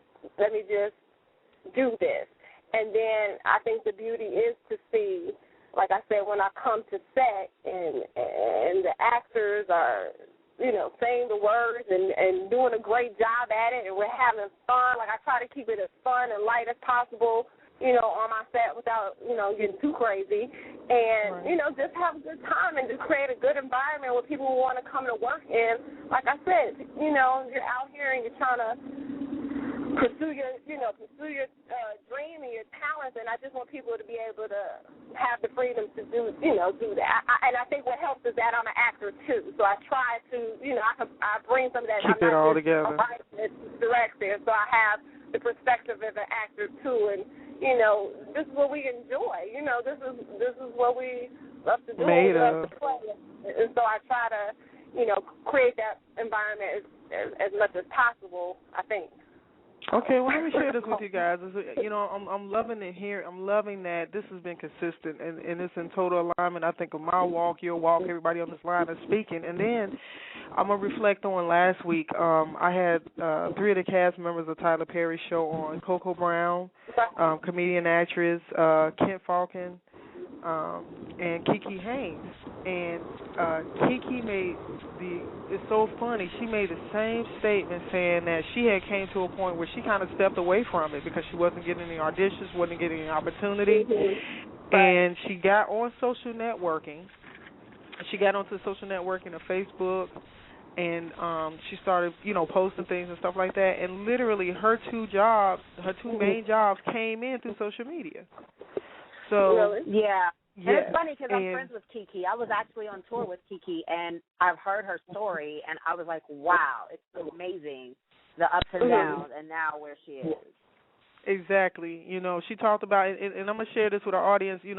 do this. And then I think the beauty is to see, like I said, when I come to set and the actors are, saying the words and doing a great job at it, and we're having fun. Like I try to keep it as fun and light as possible, on my set without, getting too crazy. And, just have a good time and just create a good environment where people want to come to work. And like I said, you're out here and you're trying to pursue your dream and your talents, and I just want people to be able to have the freedom to do that. And I think what helps is that I'm an actor too, so I try to, I bring some of that. Keep it all together. Direct there, so I have the perspective of an actor too, and this is what we enjoy. This is what we love to do. Made we love of. to play. And so I try to, create that environment as much as possible, I think. Okay, well, let me share this with you guys. I'm loving it here. I'm loving that this has been consistent, and it's in total alignment, I think, of my walk, your walk, everybody on this line is speaking. And then I'm going to reflect on last week. I had 3 of the cast members of Tyler Perry's show on: Coco Brown, comedian actress, Kent Falcon, and Kiki Haynes. And Kiki it's so funny, she made the same statement saying that she had came to a point where she kind of stepped away from it because she wasn't getting any auditions, wasn't getting any opportunity. Mm-hmm. And she got on social networking. She got onto social networking of Facebook, and she started, posting things and stuff like that. And literally her 2 main jobs came in through social media. So really? Yeah. And yeah. it's funny because I'm friends with Kiki. I was actually on tour with Kiki, and I've heard her story, and I was like, wow, it's amazing, the ups and downs, and now where she is. Exactly. She talked about, and I'm going to share this with our audience, you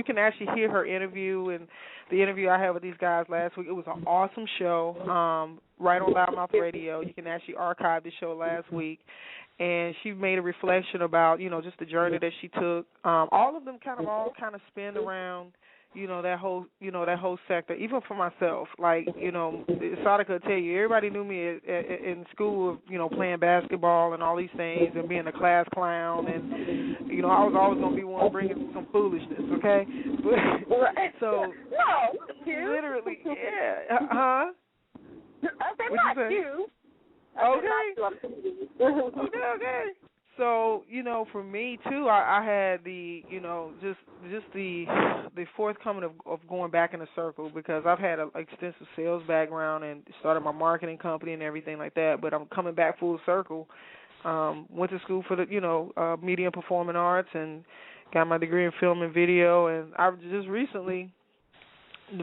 can actually hear her interview, and the interview I had with these guys last week. It was an awesome show, right on Loudmouth Radio. You can actually archive the show last week. And she made a reflection about, just the journey that she took. All of them kind of spin around, that whole sector. Even for myself, like, Saadiqa will tell you, everybody knew me in school, playing basketball and all these things and being a class clown. And, I was always going to be one bringing some foolishness, okay? So, no, literally, yeah. Huh? I said not you. Okay. So, for me too, I had the, just the forthcoming of going back in a circle, because I've had an extensive sales background and started my marketing company and everything like that. But I'm coming back full circle. Went to school for the, media and performing arts, and got my degree in film and video. And I just recently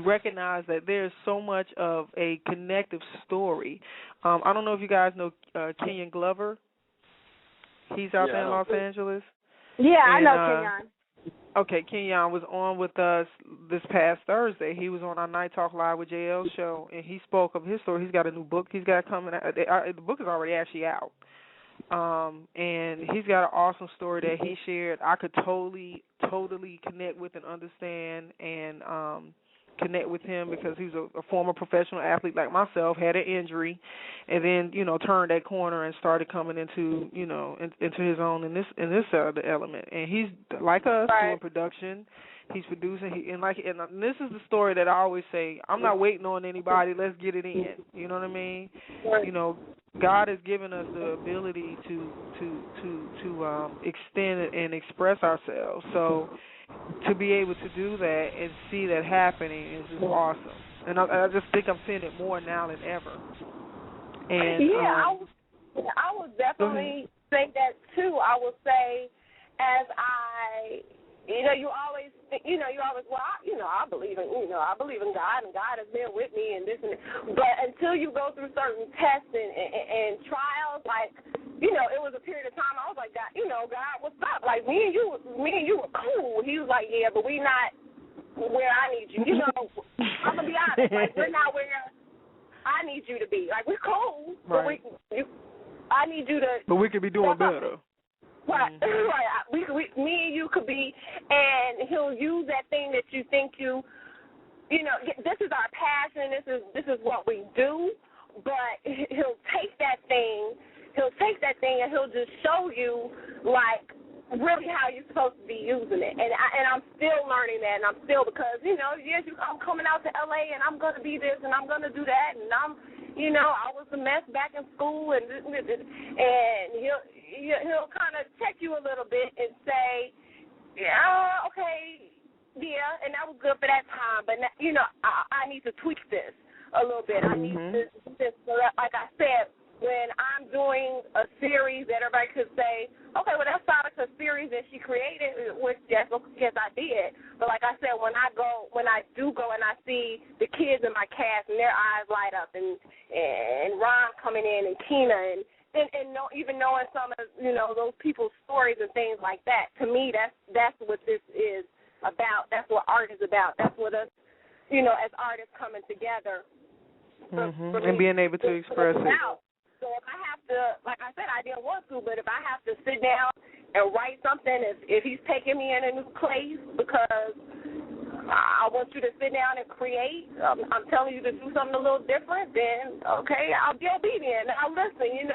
recognize that there's so much of a connective story. I don't know if you guys know Kenyon Glover. He's out there in Los Angeles. Yeah, I know Kenyon. Okay, Kenyon was on with us this past Thursday. He was on our Night Talk Live with JL show, and he spoke of his story. He's got a new book he's got coming out. The book is already actually out. And he's got an awesome story that he shared. I could totally connect with and understand, and connect with him, because he's a former professional athlete like myself, had an injury, and then turned that corner and started coming into into his own in this the element. And he's like us, doing production. He's producing. And this is the story that I always say. I'm not waiting on anybody. Let's get it in. You know what I mean? God has given us the ability to extend and express ourselves. So to be able to do that and see that happening is just awesome. And I just think I'm seeing it more now than ever. And I would definitely say that too. I would say, as you always, I believe in God, and God has been with me, and this and that. But until you go through certain tests and trials, like, it was a period of time I was like, God, God, what's up? Like, me and you were cool. He was like, yeah, but we not where I need you. I'm gonna be honest, like, we're not where I need you to be. Like, we're cool, right. But I need you to. But we could be doing better. Right, right. Me and you could be, and he'll use that thing that you think this is our passion. This is what we do. But he'll take that thing and he'll just show you, like, really how you're supposed to be using it. And I'm still learning that, and I'm still, because, I'm coming out to LA, and I'm going to be this, and I'm going to do that, and I was a mess back in school, and he'll kind of check you a little bit and say, yeah, okay, yeah, and that was good for that time, but, I need to tweak this a little bit. I need this, like I said, when I'm doing a series that everybody could say, okay, well, that's Saadiqa's series that she created, which yes, I did. But like I said, when I do go and I see the kids in my cast and their eyes light up, and Ron coming in, and Keena, and even knowing some of those people's stories and things like that. To me, that's what this is about. That's what art is about. That's what us, as artists coming together and being able to express it. So if I have to, like I said, I didn't want to, but if I have to sit down and write something, if he's taking me in a new place because I want you to sit down and create, I'm telling you to do something a little different, then okay, I'll be obedient. I'll listen.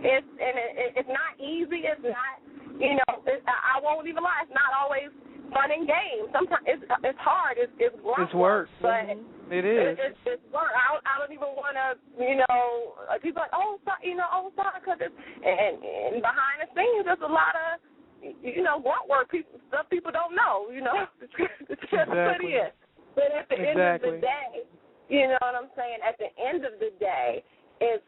It's not easy. It's not, I won't even lie. It's not always fun and games. Sometimes it's hard. It's work. But it is. It's work. I don't even want to, people like, Saadiqa, and behind the scenes, there's a lot of, grunt work, stuff people don't know, it's just what it is. But at the end of the day, you know what I'm saying? At the end of the day, it's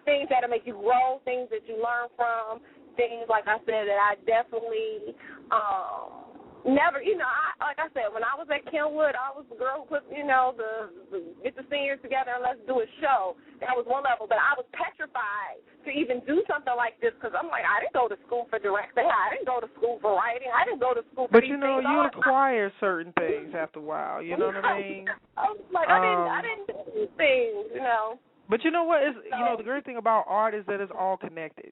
things that'll make you grow, things that you learn from, things, like I said, that I definitely never, like I said, when I was at Kenwood, I was the girl who put, get the seniors together and let's do a show. That was one level. But I was petrified to even do something like this because I'm like, I didn't go to school for directing. I didn't go to school for writing. I didn't go to school for these things. But, you acquire certain things after a while. You know what I mean? I was like, I didn't do these things, But you know what? The great thing about art is that it's all connected.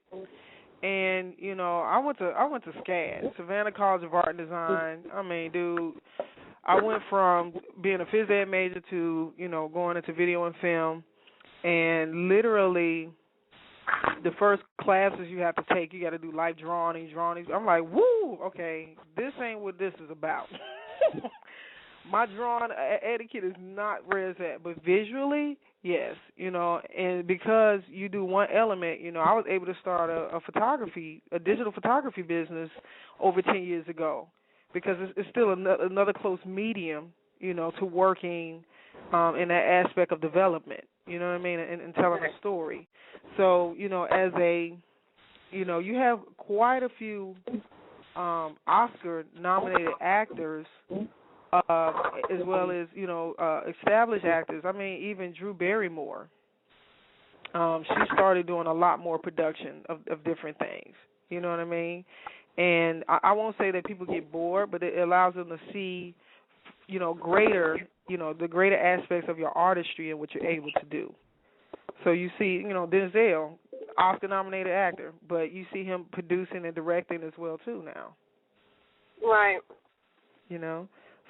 And I went to SCAD, Savannah College of Art and Design. I mean, dude, I went from being a phys ed major to going into video and film, and literally the first classes you have to take, you got to do life drawing. I'm like, woo, okay, this ain't what this is about. My drawing etiquette is not where it's at, but visually, yes, and because you do one element, I was able to start a digital photography business over 10 years ago because it's still another close medium, to working in that aspect of development, you know what I mean, and telling a story. So, as you have quite a few Oscar-nominated actors as well as, established actors. I mean, even Drew Barrymore. She started doing a lot more production of different things. You know what I mean? And I won't say that people get bored, but it allows them to see, greater, the greater aspects of your artistry and what you're able to do. So you see, Denzel, Oscar-nominated actor, but you see him producing and directing as well, too, now. Right.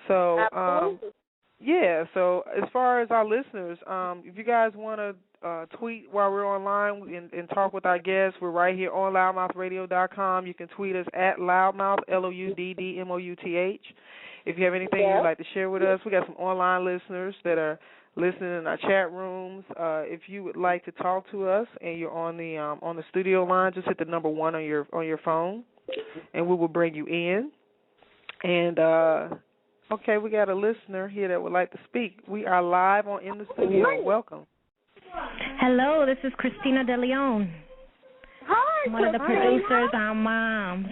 So, so as far as our listeners, if you guys want to tweet while we're online and talk with our guests, we're right here on loudmouthradio.com. You can tweet us at loudmouth, LOUDDMOUTH. If you have anything you'd like to share with us, we got some online listeners that are listening in our chat rooms. If you would like to talk to us and you're on the studio line, just hit the number 1 on your phone, and we will bring you in. And okay, we got a listener here that would like to speak. We are live in the studio. Welcome. Hello, this is Christina De Leon. Hi. One of the producers on Moms.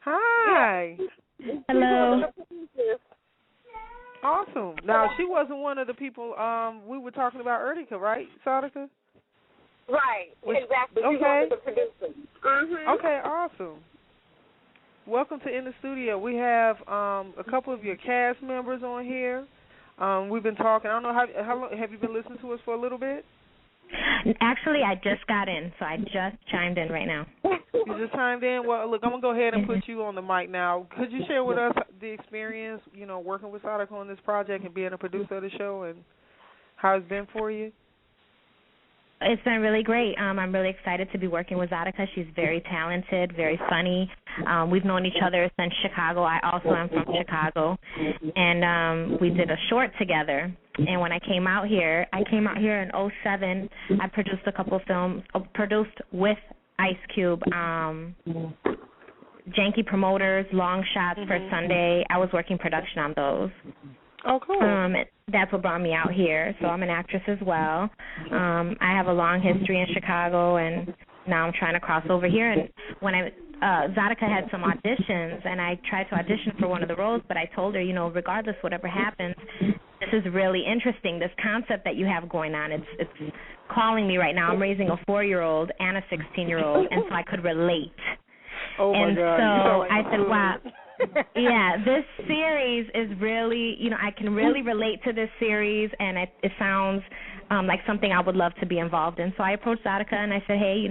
Hi. Hello. Awesome. Now, she wasn't one of the people we were talking about earlier, right, Saadiqa? Right, exactly. Okay. She's one of the producers. Mm-hmm. Okay, awesome. Welcome to In the Studio. We have a couple of your cast members on here. We've been talking. I don't know, how long have you been listening to us for a little bit? Actually, I just got in, so I just chimed in right now. You just chimed in? Well, look, I'm going to go ahead and put you on the mic now. Could you share with us the experience, working with Saadiqa on this project and being a producer of the show and how it's been for you? It's been really great. I'm really excited to be working with Saadiqa. She's very talented, very funny. We've known each other since Chicago. I also am from Chicago. And we did a short together. And when I came out here in 2007. I produced a couple films, produced with Ice Cube, Janky Promoters, Long Shots for Sunday. I was working production on those. Oh, cool. That's what brought me out here. So I'm an actress as well. I have a long history in Chicago, and now I'm trying to cross over here. And when Saadiqa had some auditions, and I tried to audition for one of the roles, but I told her, regardless, whatever happens, the this is really interesting. This concept that you have going on, it's calling me right now. I'm raising a 4-year-old and a 16-year-old, and so I could relate. Oh, my and God. so I said, wow. Yeah, this series is really, I can really relate to this series, and it sounds like something I would love to be involved in. So I approached Saadiqa and I said, hey,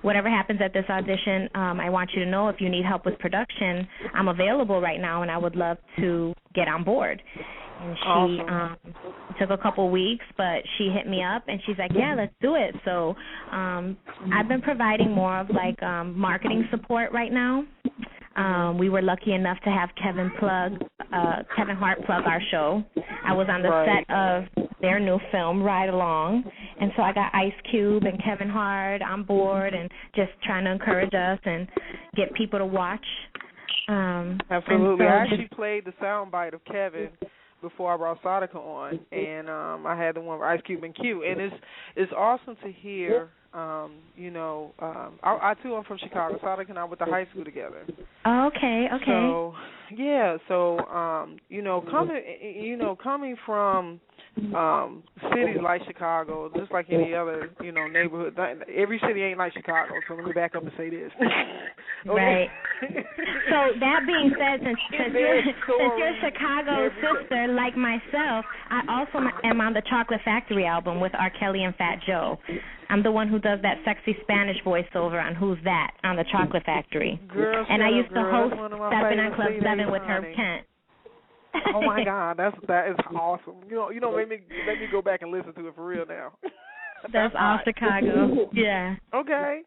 whatever happens at this audition, I want you to know if you need help with production, I'm available right now, and I would love to get on board. And she took a couple weeks, but she hit me up, and she's like, yeah, let's do it. So I've been providing more of, marketing support right now. We were lucky enough to have Kevin Hart plug our show. I was on the set of their new film, Ride Along, and so I got Ice Cube and Kevin Hart on board and just trying to encourage us and get people to watch. Absolutely. I actually played the soundbite of Kevin before I brought Saadiqa on, and I had the one with Ice Cube and Q, and it's awesome to hear. I too am from Chicago. Saadiqa and I went to high school together. Oh, okay. So yeah, coming from cities like Chicago, just like any other neighborhood. Every city ain't like Chicago. So let me back up and say this. Right. So that being said, since you're Chicago sister like myself, I also am on the Chocolate Factory album with R. Kelly and Fat Joe. I'm the one who does that sexy Spanish voiceover on Who's That on the Chocolate Factory. Girl, and I used to host Stepping on Club 7 with Herb Kent. Oh my God, that is awesome. Make me go back and listen to it for real now. That's all Chicago. Yeah. Okay,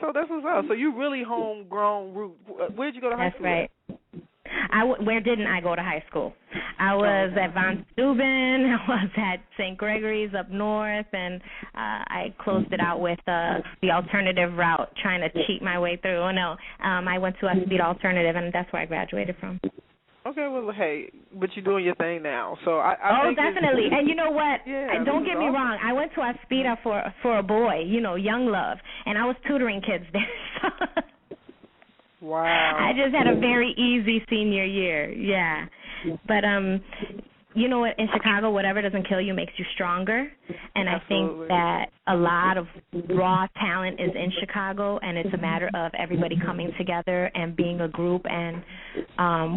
so that's what's up. So you really homegrown root. Where'd you go to high school? That's right. Where didn't I go to high school? I was at Von Steuben. I was at St. Gregory's up north, and I closed it out with the alternative route, trying to cheat my way through. Oh no, I went to Speed Alternative, and that's where I graduated from. Okay, well, hey, but you're doing your thing now, so I think definitely. And you know what? Yeah, don't get me wrong. I went to Aspida for a boy, young love, and I was tutoring kids there. Wow. I just had a very easy senior year. Yeah, but you know what? In Chicago, whatever doesn't kill you makes you stronger, and I think that a lot of raw talent is in Chicago, and it's a matter of everybody coming together and being a group and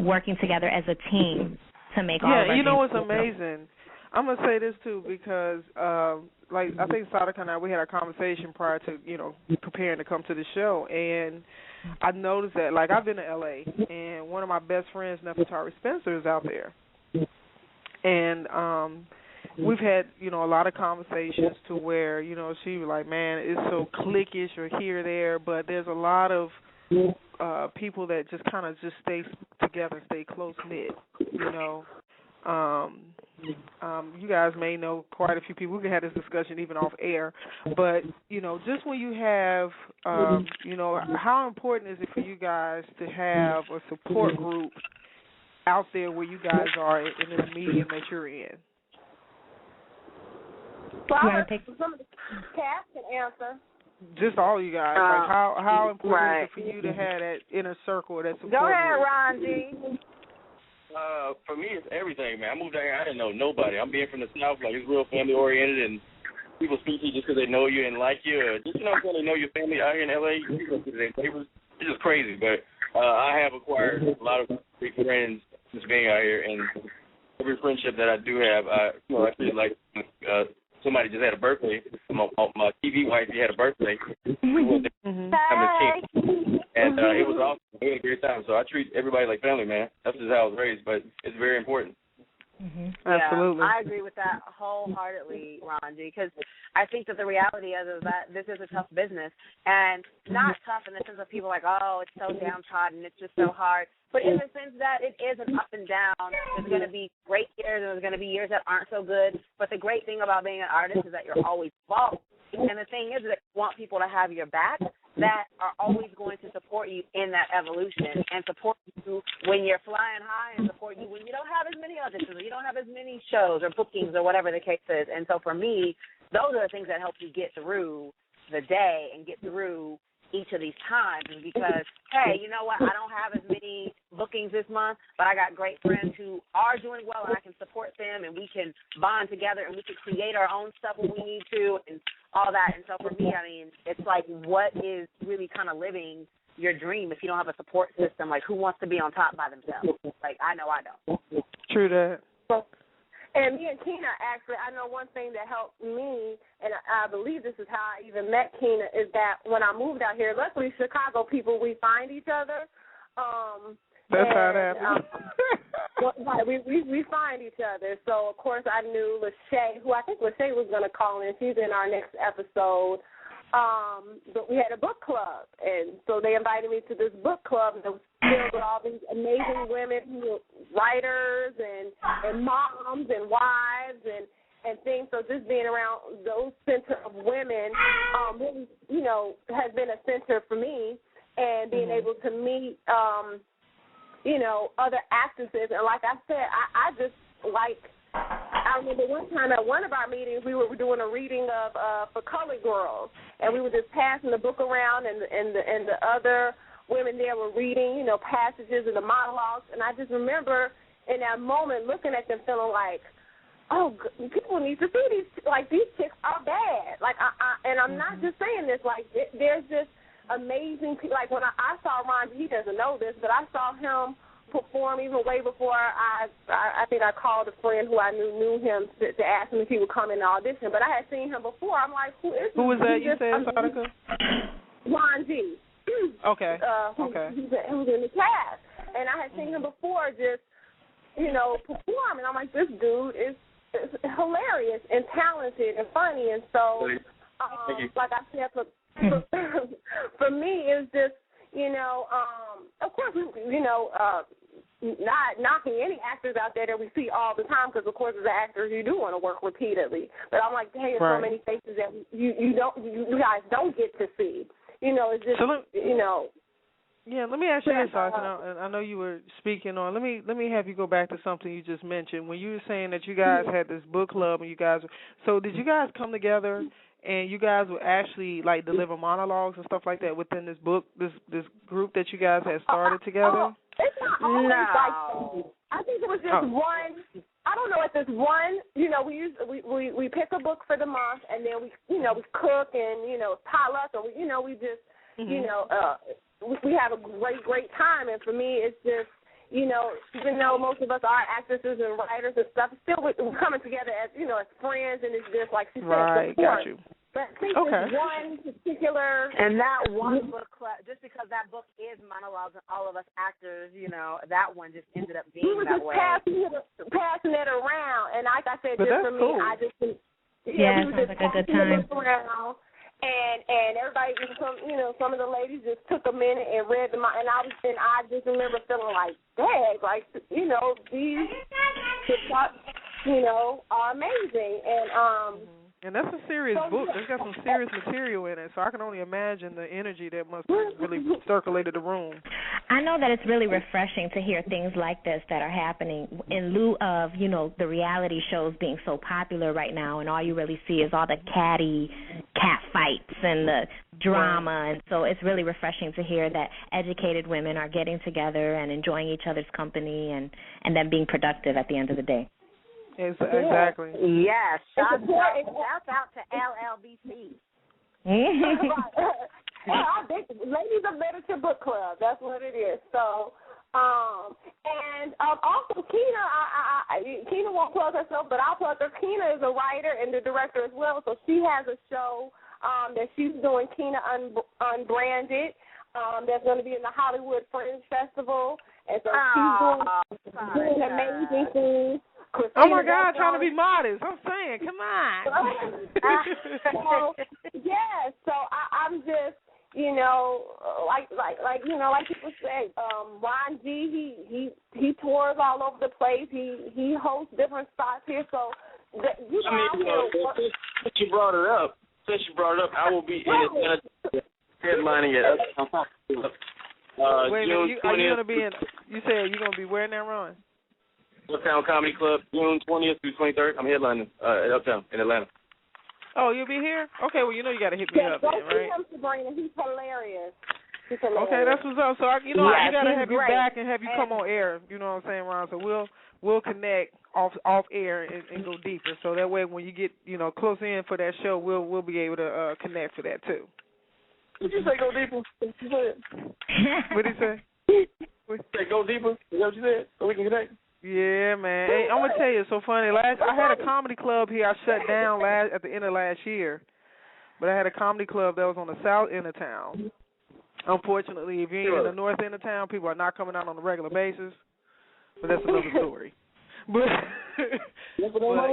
working together as a team to make all of our things. What's amazing? I'm gonna say this too because, I think Saadiqa and I, we had a conversation prior to preparing to come to the show, and I noticed that I've been to LA, and one of my best friends, Nefertari Spencer, is out there. And we've had, a lot of conversations to where, she was like, man, it's so cliquish or here or there, but there's a lot of people that just kind of just stay together, stay close-knit, you guys may know quite a few people. We can have this discussion even off air, but, just when you have, how important is it for you guys to have a support group out there where you guys are in this medium that you're in? Well, some of the cast can answer. Just all you guys. How important is it for you to have that inner circle, that support Go ahead, group? Ron G. For me, it's everything, man. I moved down here, I didn't know nobody. I'm being from the South, it's real family-oriented, and people speak to you just because they know you and like you, or just, they know your family out here in L.A. You go to their neighbors. It's just crazy, but I have acquired a lot of big friends since being out here, and every friendship that I do have, I feel like somebody just had a birthday. My TV wife, he had a birthday. We went there and it was awesome. We had a great time. So I treat everybody like family, man. That's just how I was raised, but it's very important. Mm-hmm. Absolutely. Yeah, I agree with that wholeheartedly, Ron G, because I think that the reality is that this is a tough business, and not tough in the sense of people like, oh, it's so downtrodden, it's just so hard, but in the sense that it is an up and down. There's going to be great years, and there's going to be years that aren't so good, but the great thing about being an artist is that you're always involved, and the thing is that you want people to have your back that are always going to support you in that evolution and support you when you're flying high and support you when you don't have as many auditions or you don't have as many shows or bookings or whatever the case is. And so for me, those are the things that help you get through the day and get through each of these times is because, hey, you know what, I don't have as many bookings this month, but I got great friends who are doing well, and I can support them, and we can bond together, and we can create our own stuff when we need to, and all that. And so for me, I mean, it's like, what is really kind of living your dream if you don't have a support system? Like, who wants to be on top by themselves? Like, I know I don't. True that. And me and Keena, actually, I know one thing that helped me, and I believe this is how I even met Keena, is that when I moved out here, luckily Chicago people, we find each other. That's how it happens. we find each other. So, of course, I knew Lachey, who I think Lachey was going to call in. She's in our next episode. But we had a book club, and so they invited me to this book club, and it was filled with all these amazing women who were writers and moms and wives and things. So just being around those center of women really, you know, has been a center for me, and being able to meet, you know, other actresses. And like I said, I just like, I remember one time at one of our meetings, we were doing a reading of For Colored Girls, and we were just passing the book around, and the other women there were reading, you know, passages and the monologues, and I just remember in that moment looking at them feeling like, oh, people need to see these, like, these chicks are bad. Like, and I'm not just saying this, like, there's just amazing people. Like, when I saw Ron, he doesn't know this, but I saw him perform even way before I think I called a friend who I knew him to ask him if he would come in the audition. But I had seen him before. I'm like, who is this? Who was that you said, Saadiqa? Ron G. Okay. Who was in the cast. And I had seen him before just, you know, perform. And I'm like, this dude is hilarious and talented and funny. And so, like I said, for me, it was just, you know, of course, you know, not knocking any actors out there that we see all the time, because of course, as actors, you do want to work repeatedly. But I'm like, hey, there's so many faces that you guys don't get to see. You know, it's just, you know. Yeah, let me ask you this, and I know you were speaking on. Let me have you go back to something you just mentioned when you were saying that you guys had this book club, and you guys. So did you guys come together? And you guys would actually, like, deliver monologues and stuff like that within this book, this group that you guys had started together? It's not always like that. I think it was just one. I don't know if it's one. You know, we pick a book for the month, and then we cook and, you know, potluck, or we just you know we have a great time. And for me, it's just, you know, even though most of us are actresses and writers and stuff, still we're coming together as, you know, as friends, and it's just like she said, right, got you. But I think there's one particular... And that one book club, just because that book is monologues and all of us actors, you know, that one just ended up being that way. We were just passing it around. And like I said, but just for me, cool. I just... Yeah, it sounds like a good time. And everybody, some of the ladies just took a minute and read them, and I just remember feeling like, dang, like, you know, these books, you know, are amazing. And that's a serious book. It's got some serious material in it, so I can only imagine the energy that must have really circulated the room. I know that it's really refreshing to hear things like this that are happening in lieu of, you know, the reality shows being so popular right now, and all you really see is all the catty cat fights and the drama, and so it's really refreshing to hear that educated women are getting together and enjoying each other's company and then being productive at the end of the day. Exactly. Yes. Shout out to LLBC. Ladies of Literature Book Club. That's what it is. So, and also Keena won't plug herself, but I'll plug her. Keena is a writer and the director as well. So she has a show that she's doing, Keena Unbranded. That's going to be in the Hollywood Fringe Festival, and so she's doing amazing things. Oh, my God, trying to be modest. I'm saying, come on. So I'm just, you know, like people say, Ron G, he tours all over the place. He hosts different spots here. So, you know, since you brought it up, I will be in headlining at Wait a minute, are you going to be in, you said you're going to be where now, Ron? Uptown Comedy Club, June 20th through 23rd. I'm headlining at Uptown in Atlanta. Oh, you'll be here? Okay, well, you know you got to hit me up go then, see right? him, Sabrina. He's hilarious. Okay, that's what's up. So, you know, I got to have you great. back and have you come on air. You know what I'm saying, Ron? So we'll connect off air and go deeper. So that way, when you get close in for that show, we'll be able to connect for that too. Did you say go deeper? What did he say? Say go deeper. Is that what you said? So we can connect. Yeah, man. Hey, I'm gonna tell you, it's so funny. I had a comedy club here. I shut down at the end of last year, but I had a comedy club that was on the south end of town. Unfortunately, if you're in the north end of town, people are not coming out on a regular basis. But that's another story. But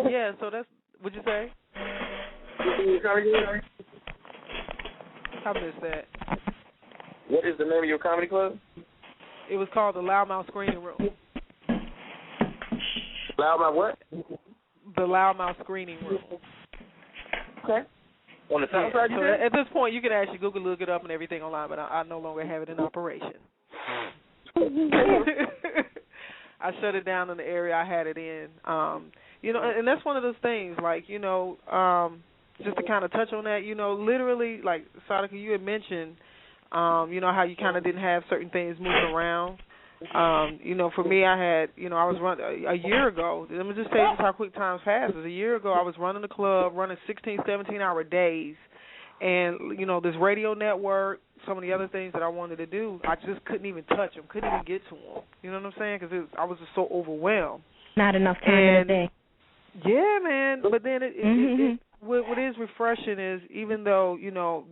yeah, so that's what'd you say? I missed that. What is the name of your comedy club? It was called the Loudmouth Screening Room. Loudmouth what? The Loudmouth Screening Room. Okay. On the south side, so at this point, you can actually look it up and everything online, but I no longer have it in operation. I shut it down in the area I had it in. And that's one of those things, like, just to kind of touch on that, literally, like, Saadiqa, you had mentioned, how you kind of didn't have certain things moving around. For me, I had, I was running a year ago. Let me just tell you just how quick times passes. A year ago, I was running the club, running 16, 17-hour days. And, this radio network, some of the other things that I wanted to do, I just couldn't even touch them, couldn't even get to them. You know what I'm saying? Because I was just so overwhelmed. Not enough time in the day. Yeah, man. But then what is refreshing is, even though,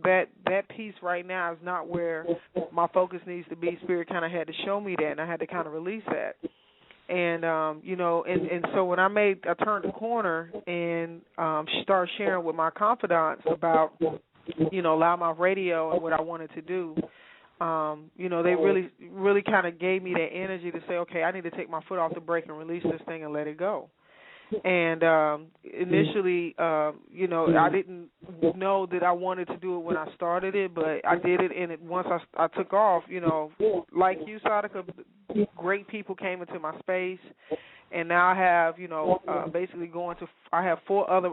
that piece right now is not where my focus needs to be, Spirit kind of had to show me that, and I had to kind of release that. And, and so when I turned the corner and started sharing with my confidants about, Loudmouth Radio and what I wanted to do, they really kind of gave me that energy to say, okay, I need to take my foot off the brake and release this thing and let it go. And initially, I didn't know that I wanted to do it when I started it, but I did it, and once I took off, like you, Saadiqa, great people came into my space, and now I have, basically I have 4 other,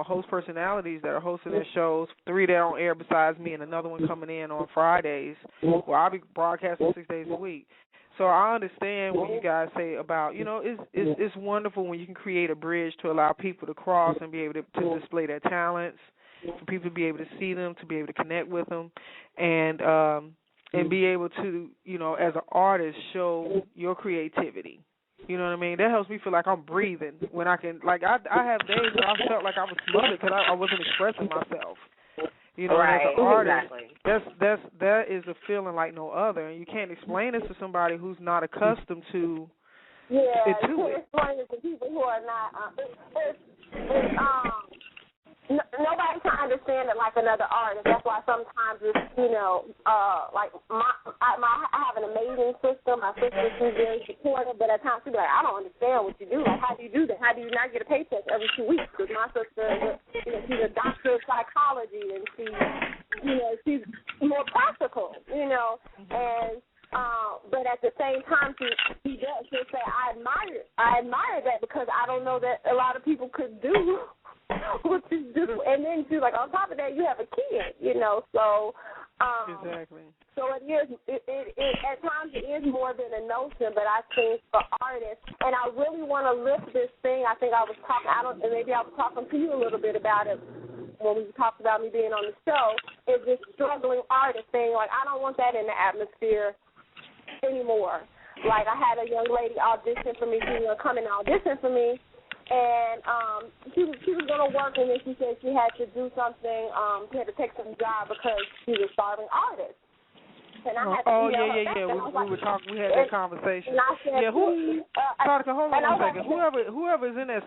host personalities that are hosting their shows, 3 that are on air besides me, and another one coming in on Fridays, where I'll be broadcasting 6 days a week. So I understand what you guys say about, it's wonderful when you can create a bridge to allow people to cross and be able to display their talents, for people to be able to see them, to be able to connect with them, and be able to, as an artist, show your creativity. You know what I mean? That helps me feel like I'm breathing when I can, like, I have days where I felt like I was smothered because I wasn't expressing myself. Right, as an artist, exactly. that is a feeling like no other, and you can't explain it to somebody who's not accustomed to it. Yeah, you can't explain it to people who are not. Nobody can understand it like another artist. That's why sometimes it's, like I have an amazing sister. My sister, she's very supportive, but at times she's like, I don't understand what you do. Like, how do you do that? How do you not get a paycheck every 2 weeks? Because my sister, she's a doctor of psychology, and she's more practical, and. But at the same time, she does. She'll say, I admire that because I don't know that a lot of people could do what you do. And then she's like, on top of that, you have a kid, So, exactly. So it is. It at times it is more than a notion, but I think for artists, and I really want to lift this thing. I think I was talking. Maybe I was talking to you a little bit about it when we talked about me being on the show. Is this struggling artist thing? Like, I don't want that in the atmosphere anymore. Like, I had a young lady audition for me. She was going to come and audition for me, and she was going to work, and then she said she had to do something. She had to take some job because she was a starving artist. And I had to yeah. We had that conversation. And I said, Saadiqa, hold on one second. Whoever's in that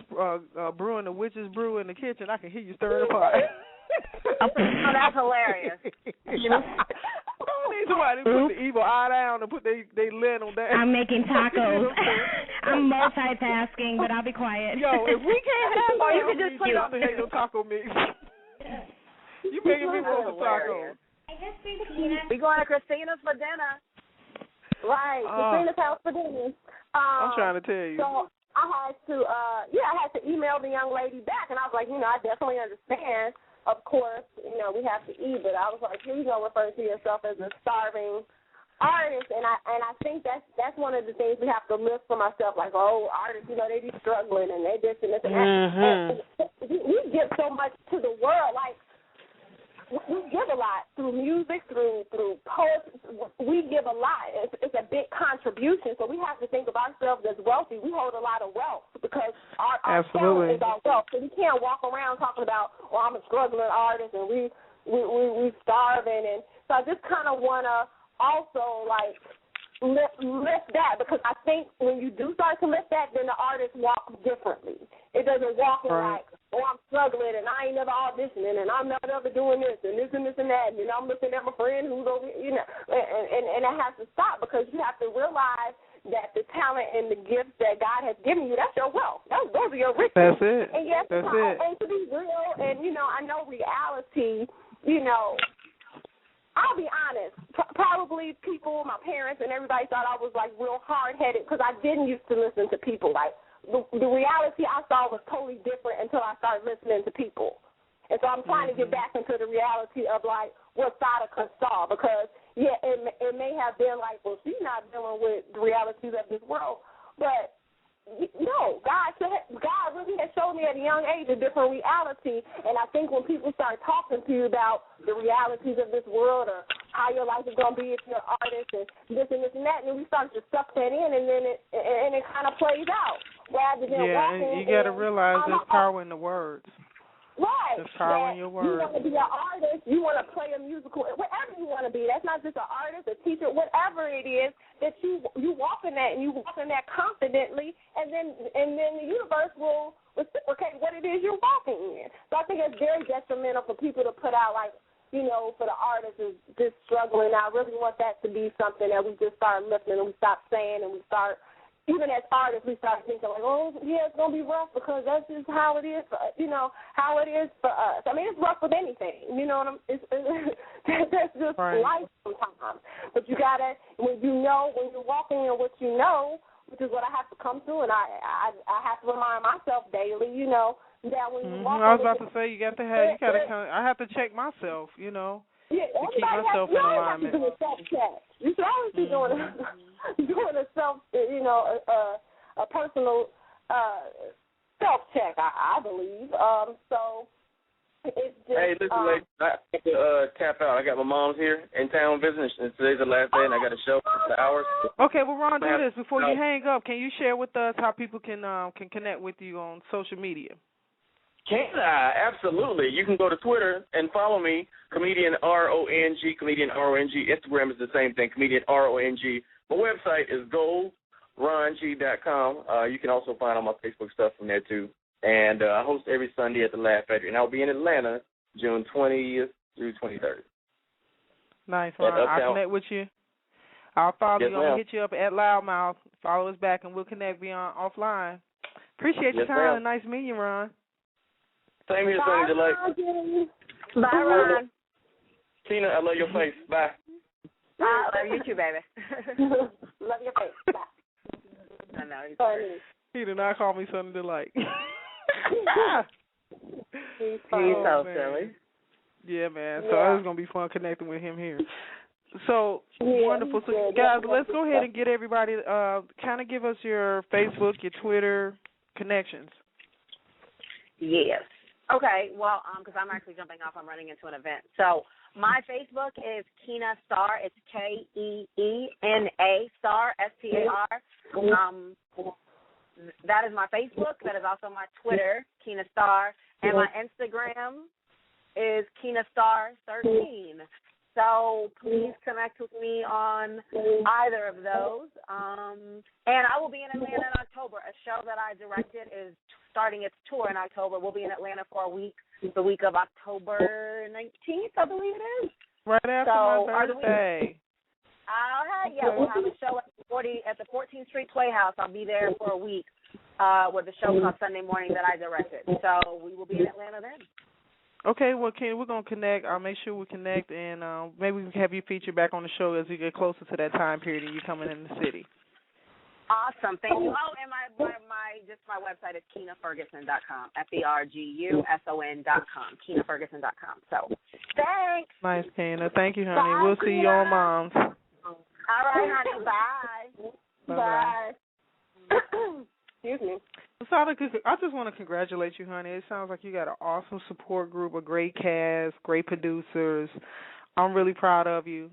brewing the witch's brew in the kitchen, I can hear you stirring the pot. Oh, that's hilarious. Need somebody to put the evil eye down and put their lid on that. I'm making tacos. I'm multitasking, but I'll be quiet. Yo, if we can't have or you can just put out the Halo taco mix. You making me want a taco. We going to Christina's for dinner. Right, Christina's house for dinner. I'm trying to tell you. So I had to email the young lady back, and I was like, I definitely understand, of course, you know, we have to eat, but I was like, please don't refer to yourself as a starving artist, and I think that's one of the things we have to lift from ourselves, like, oh, artists, you know, they be struggling and they this and this and that. And we give so much to the world, like, we give a lot through music, through poetry. We give a lot. It's a big contribution, so we have to think of ourselves as wealthy. We hold a lot of wealth because our talent is our wealth. So we can't walk around talking about, well, I'm a struggling artist and we starving. And so I just kind of want to also, like, lift that, because I think when you do start to lift that, then the artist walks differently. It doesn't walk like, oh, I'm struggling and I ain't never auditioning and I'm never doing this and this and this and that, and then I'm looking at my friend who's over here, you know, and that has to stop, because you have to realize that the talent and the gifts that God has given you, that's your wealth. Those are your riches. That's it. And yes, that's it. And to be real, and, you know, I know reality, you know, I'll be honest, probably people, my parents and everybody thought I was, like, real hard-headed, because I didn't used to listen to people. Like, the reality I saw was totally different until I started listening to people. And so I'm trying to get back into the reality of, like, what Saadiqa saw, because, yeah, it may have been like, well, she's not dealing with the realities of this world, but no, God really has shown me at a young age a different reality, and I think when people start talking to you about the realities of this world or how your life is going to be if you're an artist and this and that, and then we start to suck that in, and then it kind of plays out. Rather than and you got to realize there's power in the words. Right. There's power in your words. You want to be an artist, you want to play a musical, whatever you want to be. That's not just an artist, a teacher, whatever it is, that you walk in that, and you walk in that confidently, and then the universe will reciprocate what it is you're walking in. So I think it's very detrimental for people to put out, like, you know, for the artists is just struggling. I really want that to be something that we just start lifting and we stop saying, and we start, even as artists, we start thinking, like, oh, yeah, it's going to be rough because that's just how it is, you know, how it is for us. I mean, it's rough with anything, you know what that's just life sometimes. But you got to, when you're walking in what you know, which is what I have to come through, and I have to remind myself daily, you know, that when you walk I was about to say, I have to check myself, you know. Yeah, to keep myself in alignment. You always have to do a self-check. You should always be doing a self, you know, a personal self-check, I believe. So it's just... Hey, listen, ladies, I have to tap out. I got my mom's here in town visiting, and today's the last day, and I got a show for the hours. Okay, well, Ron, do this. Before you hang up, can you share with us how people can connect with you on social media? Can I? Absolutely. You can go to Twitter and follow me, Comedian RONG, Comedian RONG. Instagram is the same thing, Comedian RONG. My website is goldrong.com. You can also find all my Facebook stuff from there, too. And I host every Sunday at the Laugh Factory. And I'll be in Atlanta June 20th through 23rd. Nice, Ron. I'll connect with you. I'll follow you. I'm going to hit you up at Loudmouth. Follow us back, and we'll connect beyond offline. Appreciate your time. Nice meeting you, Ron. Same here, Sonny Delight. Bye, Ron. Tina, I love your face. Bye. I love you too, baby. Love your face. Bye. I know. He's funny. He did not call me Sonny Delight. He's so silly. Yeah, man. So it's going to be fun connecting with him here. So, wonderful. So, guys, let's go ahead and get everybody, kind of give us your Facebook, your Twitter connections. Yes. Okay, well, because I'm actually jumping off. I'm running into an event. So my Facebook is Keena Star. It's KEENA Star, STAR. That is my Facebook. That is also my Twitter, Keena Star. And my Instagram is Keena Star 13. So please connect with me on either of those. And I will be in Atlanta in October. A show that I directed is starting its tour in October. We'll be in Atlanta for a week, the week of October 19th, I believe it is. Right after my birthday. We'll have a show at the 14th Street Playhouse. I'll be there for a week with a show called Sunday Morning that I directed. So we will be in Atlanta then. Okay, well, Ken, we're going to connect. I'll make sure we connect, and maybe we can have you featured back on the show as we get closer to that time period and you coming in the city. Awesome. Thank you. Oh, and my website is KeenaFerguson.com. FERGUSON.com. KeenaFerguson.com. So, thanks. Nice, Keena. Thank you, honey. We'll see you on Moms. All right, honey. Bye. Bye. Excuse me. Saadiqa, I just want to congratulate you, honey. It sounds like you got an awesome support group, a great cast, great producers. I'm really proud of you.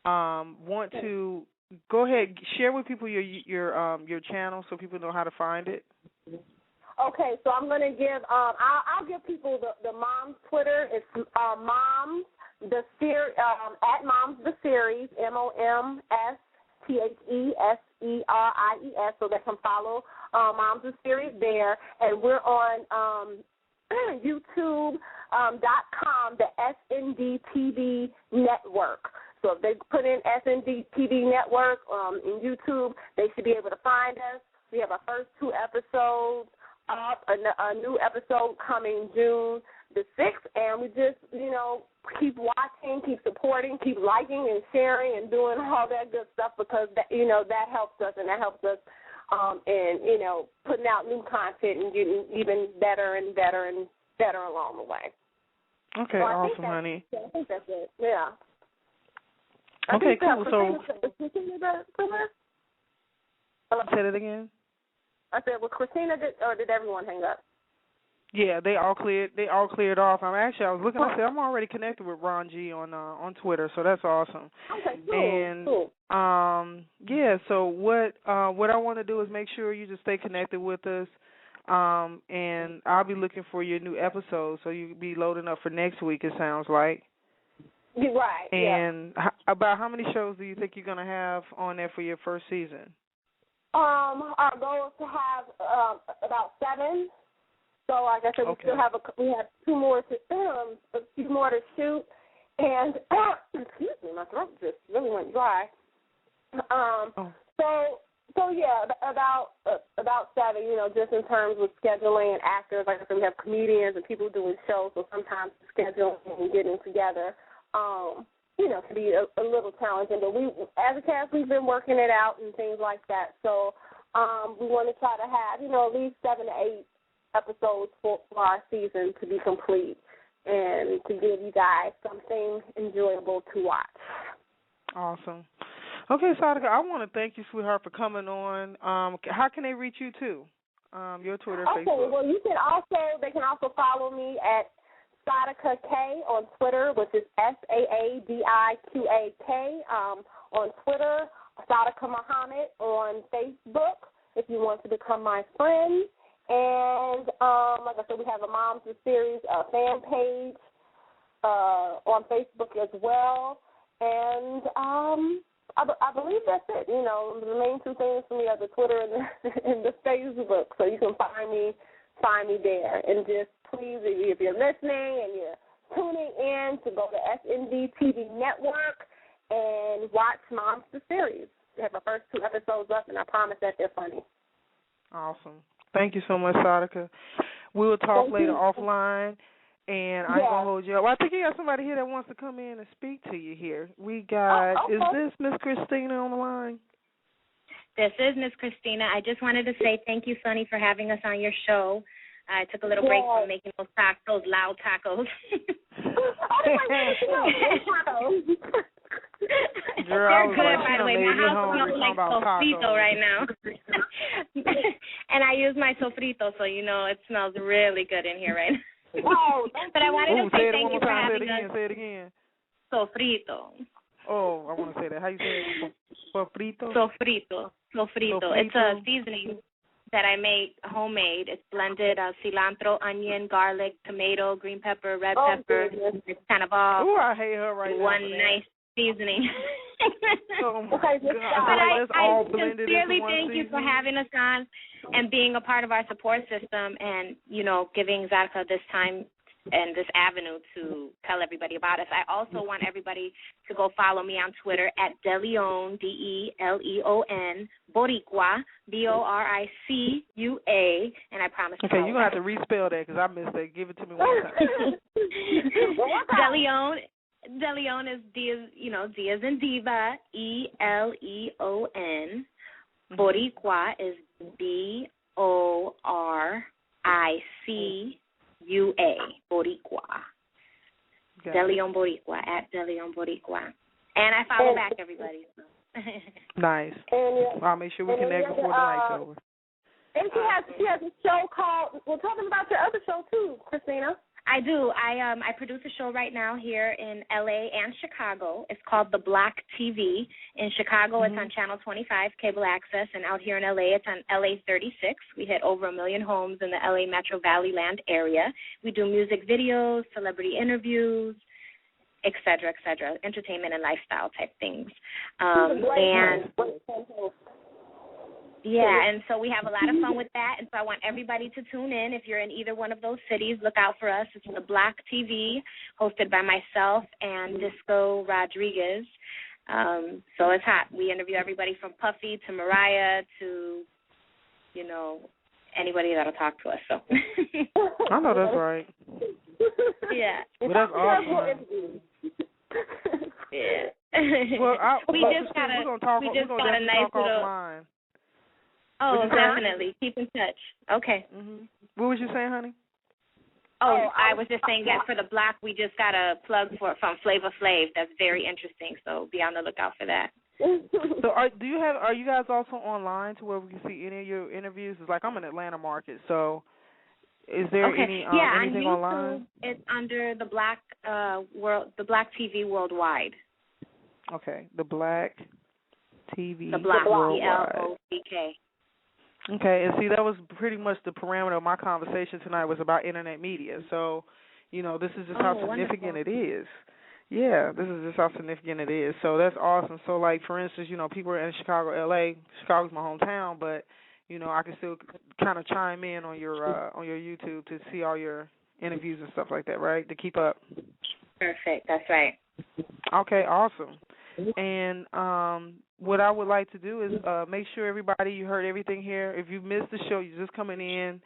Want to go ahead, share with people your channel so people know how to find it. Okay, so I'm gonna give I'll give people the Moms Twitter. It's Moms the series at Moms the Series MOMSTHESERIES, so they can follow Moms the Series there, and we're on YouTube.com, the SND TV Network. So if they put in SND TV Network in YouTube, they should be able to find us. We have our first 2 episodes up, a new episode coming June the 6th, and we just, keep watching, keep supporting, keep liking and sharing and doing all that good stuff because, that helps us, and that helps us in, putting out new content and getting even better and better and better along the way. Okay, so awesome, honey. I think that's it, yeah. Okay, cool. So, say it again. I said, was Christina or did everyone hang up? Yeah, they all cleared off. I was looking. I said I'm already connected with Ron G on Twitter, so that's awesome. Okay, cool. And cool. Yeah. So what I want to do is make sure you just stay connected with us. And I'll be looking for your new episodes, so you'll be loading up for next week. It sounds like. You're right. And about how many shows do you think you're gonna have on there for your first season? Our goal is to have about 7. So, like I said, we have 2 more to a few more to shoot, and excuse me, my throat just really went dry. So yeah, about 7. Just in terms of scheduling and actors. Like I said, we have comedians and people doing shows, so sometimes scheduling and getting together, can be a little challenging. But we, as a cast, we've been working it out and things like that. So we want to try to have, at least 7 to 8 episodes for our season to be complete and to give you guys something enjoyable to watch. Awesome. Okay, Saadiqa, I want to thank you, sweetheart, for coming on. How can they reach you, too? Your Twitter, Facebook. Well, they can also follow me at Saadiqa K on Twitter, which is SAADIQAK on Twitter, Saadiqa Muhammad on Facebook if you want to become my friend. And like I said, we have a Moms the Series fan page on Facebook as well. And I believe that's it. The main 2 things for me are the Twitter and the Facebook. So you can find me there. And just please, if you're listening and you're tuning in, to go to SND TV Network and watch Moms the Series. We have our first 2 episodes up, and I promise that they're funny. Awesome. Thank you so much, Saadiqa. We will talk later offline, and I'm going to hold you up. Well, I think you got somebody here that wants to come in and speak to you here. We got, is this Miss Christina on the line? This is Miss Christina. I just wanted to say thank you, Sonny, for having us on your show. I took a little break from making those loud tacos. They're good, by the way. My house smells like sofrito right now. And I use my sofrito, so it smells really good in here right now. But I wanted to say thank you for having us. Say it again. Sofrito. Oh, I want to say that. How you say it? Sofrito? Sofrito. It's a seasoning that I make homemade. It's blended cilantro, onion, garlic, tomato, green pepper, red pepper. It's kind of all I hate her right one now, nice seasoning. Oh my God. But I sincerely thank you for having us on and being a part of our support system and, giving Saadiqa this time and this avenue to tell everybody about us. I also want everybody to go follow me on Twitter at Deleon, DELEON, Boricua, BORICUA, and I promise to Okay, you're going to have to respell that because I missed that. Give it to me one time. Deleon is D as in diva, ELEON, Boricua is BORICUA. Boricua. Okay. De Leon Boricua, at De Leon Boricua. And I follow back everybody. So. Nice. I'll make sure we connect before the night's over. And she has a show called, we're talking about your other show too, Christina. I do. I produce a show right now here in LA and Chicago. It's called The Black TV. In Chicago, it's on Channel 25, cable access, and out here in LA, it's on LA 36. We hit over 1 million homes in the LA Metro Valley land area. We do music videos, celebrity interviews, et cetera, entertainment and lifestyle type things. And so we have a lot of fun with that, and so I want everybody to tune in. If you're in either one of those cities, look out for us. It's The Black TV, hosted by myself and Disco Rodriguez. So it's hot. We interview everybody from Puffy to Mariah to, anybody that'll talk to us. So I know that's right. Yeah. Well, that's awesome. Yeah. Well, we just got a nice little. Offline. Oh, definitely. Keep in touch. Okay. What was you saying, honey? Oh, I was just saying that for The Black, we just got a plug from Flavor Flav. That's very interesting. So be on the lookout for that. So are you guys also online to where we can see any of your interviews? It's like I'm in Atlanta market, so is there anything on YouTube, online? It's under The Black The Black TV Worldwide. Okay, The Black TV. The Black Worldwide. BLOCK. Okay, and see, that was pretty much the parameter of my conversation tonight was about internet media. So, this is just how significant it is. Yeah, this is just how significant it is. So that's awesome. So, like, for instance, people are in Chicago, LA. Chicago's my hometown, but, I can still kind of chime in on your YouTube to see all your interviews and stuff like that, right, to keep up. Perfect. That's right. Okay, awesome. And what I would like to do is make sure everybody, you heard everything here. If you missed the show, you're just coming in.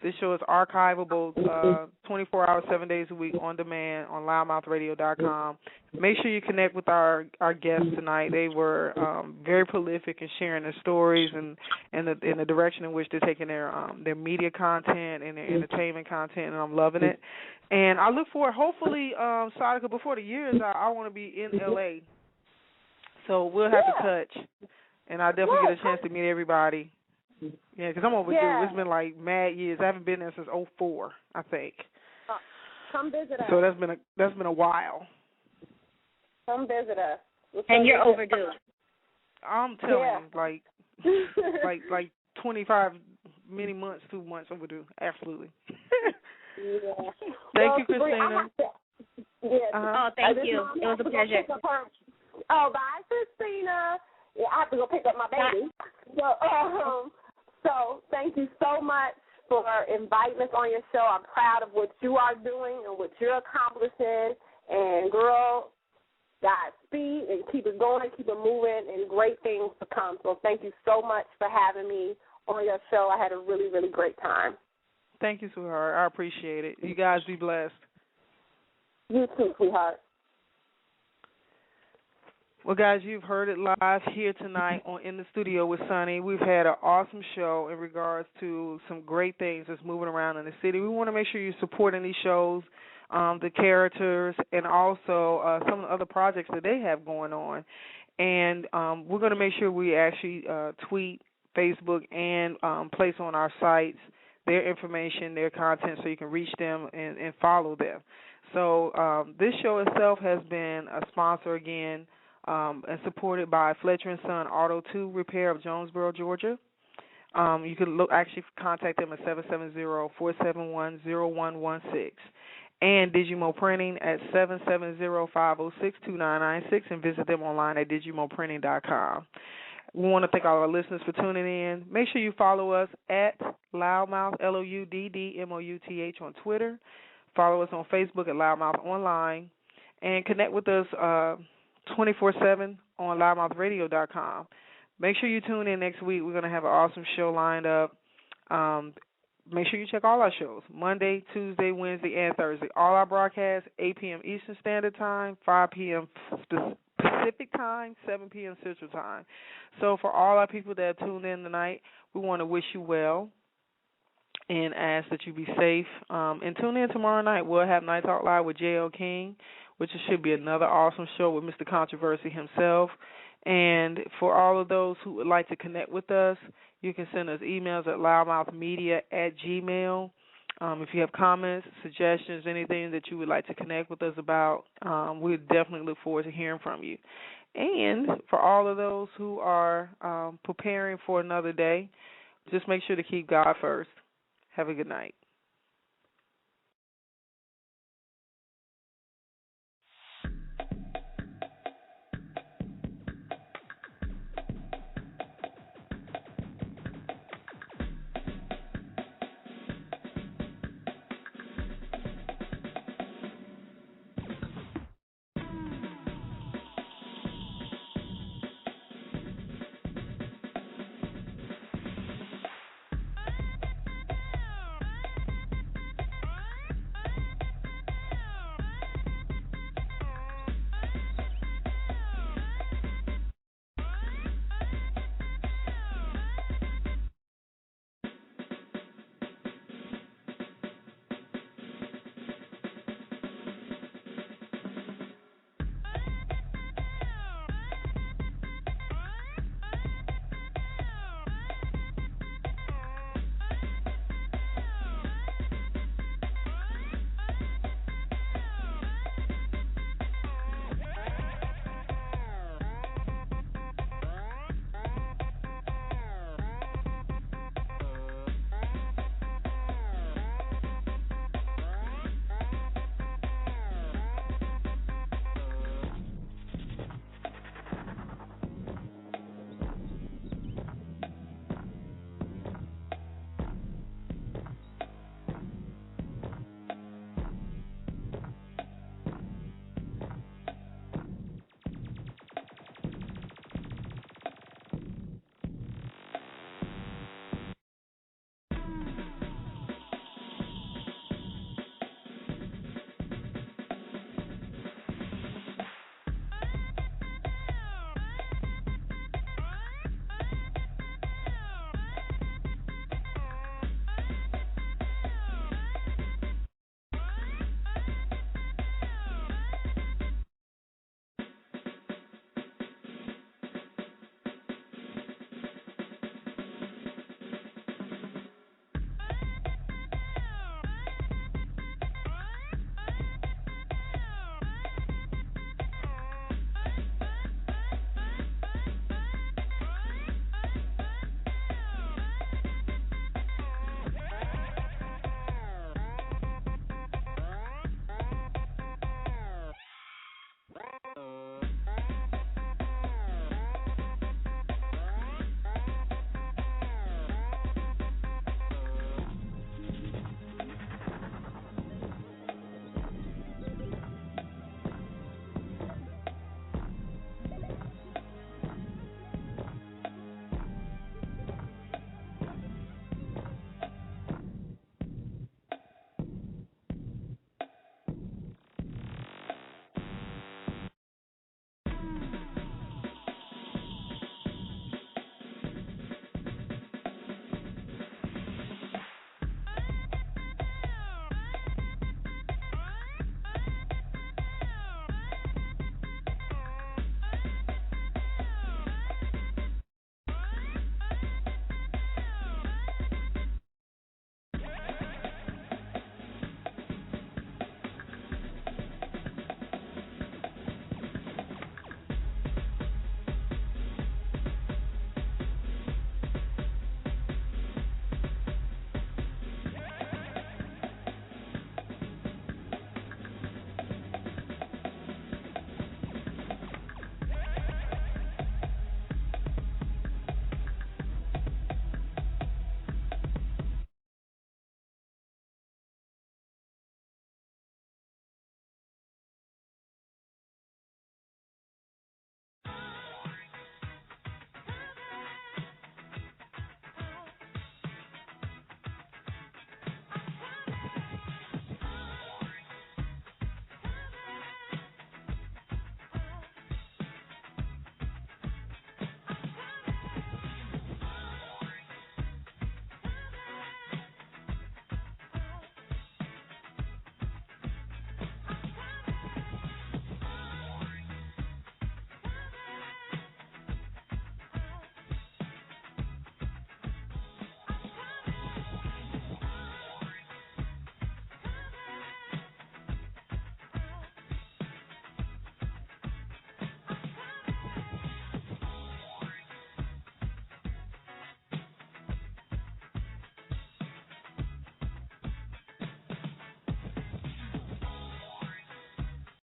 This show is archivable 24 hours, 7 days a week on demand on loudmouthradio.com. Make sure you connect with our guests tonight. They were very prolific in sharing their stories and the direction in which they're taking their media content and their entertainment content, and I'm loving it. And I look forward, hopefully, Saadiqa, before the year is out, I want to be in L.A., so we'll have to touch, and I'll definitely get a chance to meet everybody. Yeah, because I'm overdue. Yeah. It's been like mad years. I haven't been there since '04, I think. Come visit us. So that's been a while. Come visit us. And you're overdue. I'm telling you, like 25 many months, 2 months overdue. Absolutely. Yeah. Thank you, Christina. Oh, thank you. It was a pleasure. Oh, bye, Christina. Yeah, I have to go pick up my baby. So thank you so much for inviting us on your show. I'm proud of what you are doing and what you're accomplishing. And, girl, Godspeed, and keep it going, keep it moving, and great things to come. So thank you so much for having me on your show. I had a really, really great time. Thank you, sweetheart. I appreciate it. You guys be blessed. You too, sweetheart. Well, guys, you've heard it live here tonight In the Studio with Sonny. We've had an awesome show in regards to some great things that's moving around in the city. We want to make sure you're supporting these shows, the characters, and also some of the other projects that they have going on. And we're going to make sure we actually tweet, Facebook, and place on our sites their information, their content, so you can reach them and follow them. So this show itself has been a sponsor again, and supported by Fletcher & Son Auto 2 Repair of Jonesboro, Georgia. You can contact them at 770-471-0116. And Digimo Printing at 770-506-2996, and visit them online at digimoprinting.com. We want to thank all our listeners for tuning in. Make sure you follow us at Loudmouth, LOUDDMOUTH on Twitter. Follow us on Facebook at Loudmouth Online. And connect with us 24/7 on loudmouthradio.com. Make sure you tune in next week. We're going to have an awesome show lined up. Make sure you check all our shows, Monday, Tuesday, Wednesday, and Thursday. All our broadcasts, 8 p.m. Eastern Standard Time, 5 p.m. Pacific time, 7 p.m. Central time. So for all our people that tuned in tonight, we want to wish you well and ask that you be safe. And tune in tomorrow night. We'll have Night Talk Live with J.L. King, which should be another awesome show with Mr. Controversy himself. And for all of those who would like to connect with us, you can send us emails at loudmouthmedia@gmail.com. If you have comments, suggestions, anything that you would like to connect with us about, we definitely look forward to hearing from you. And for all of those who are preparing for another day, just make sure to keep God first. Have a good night.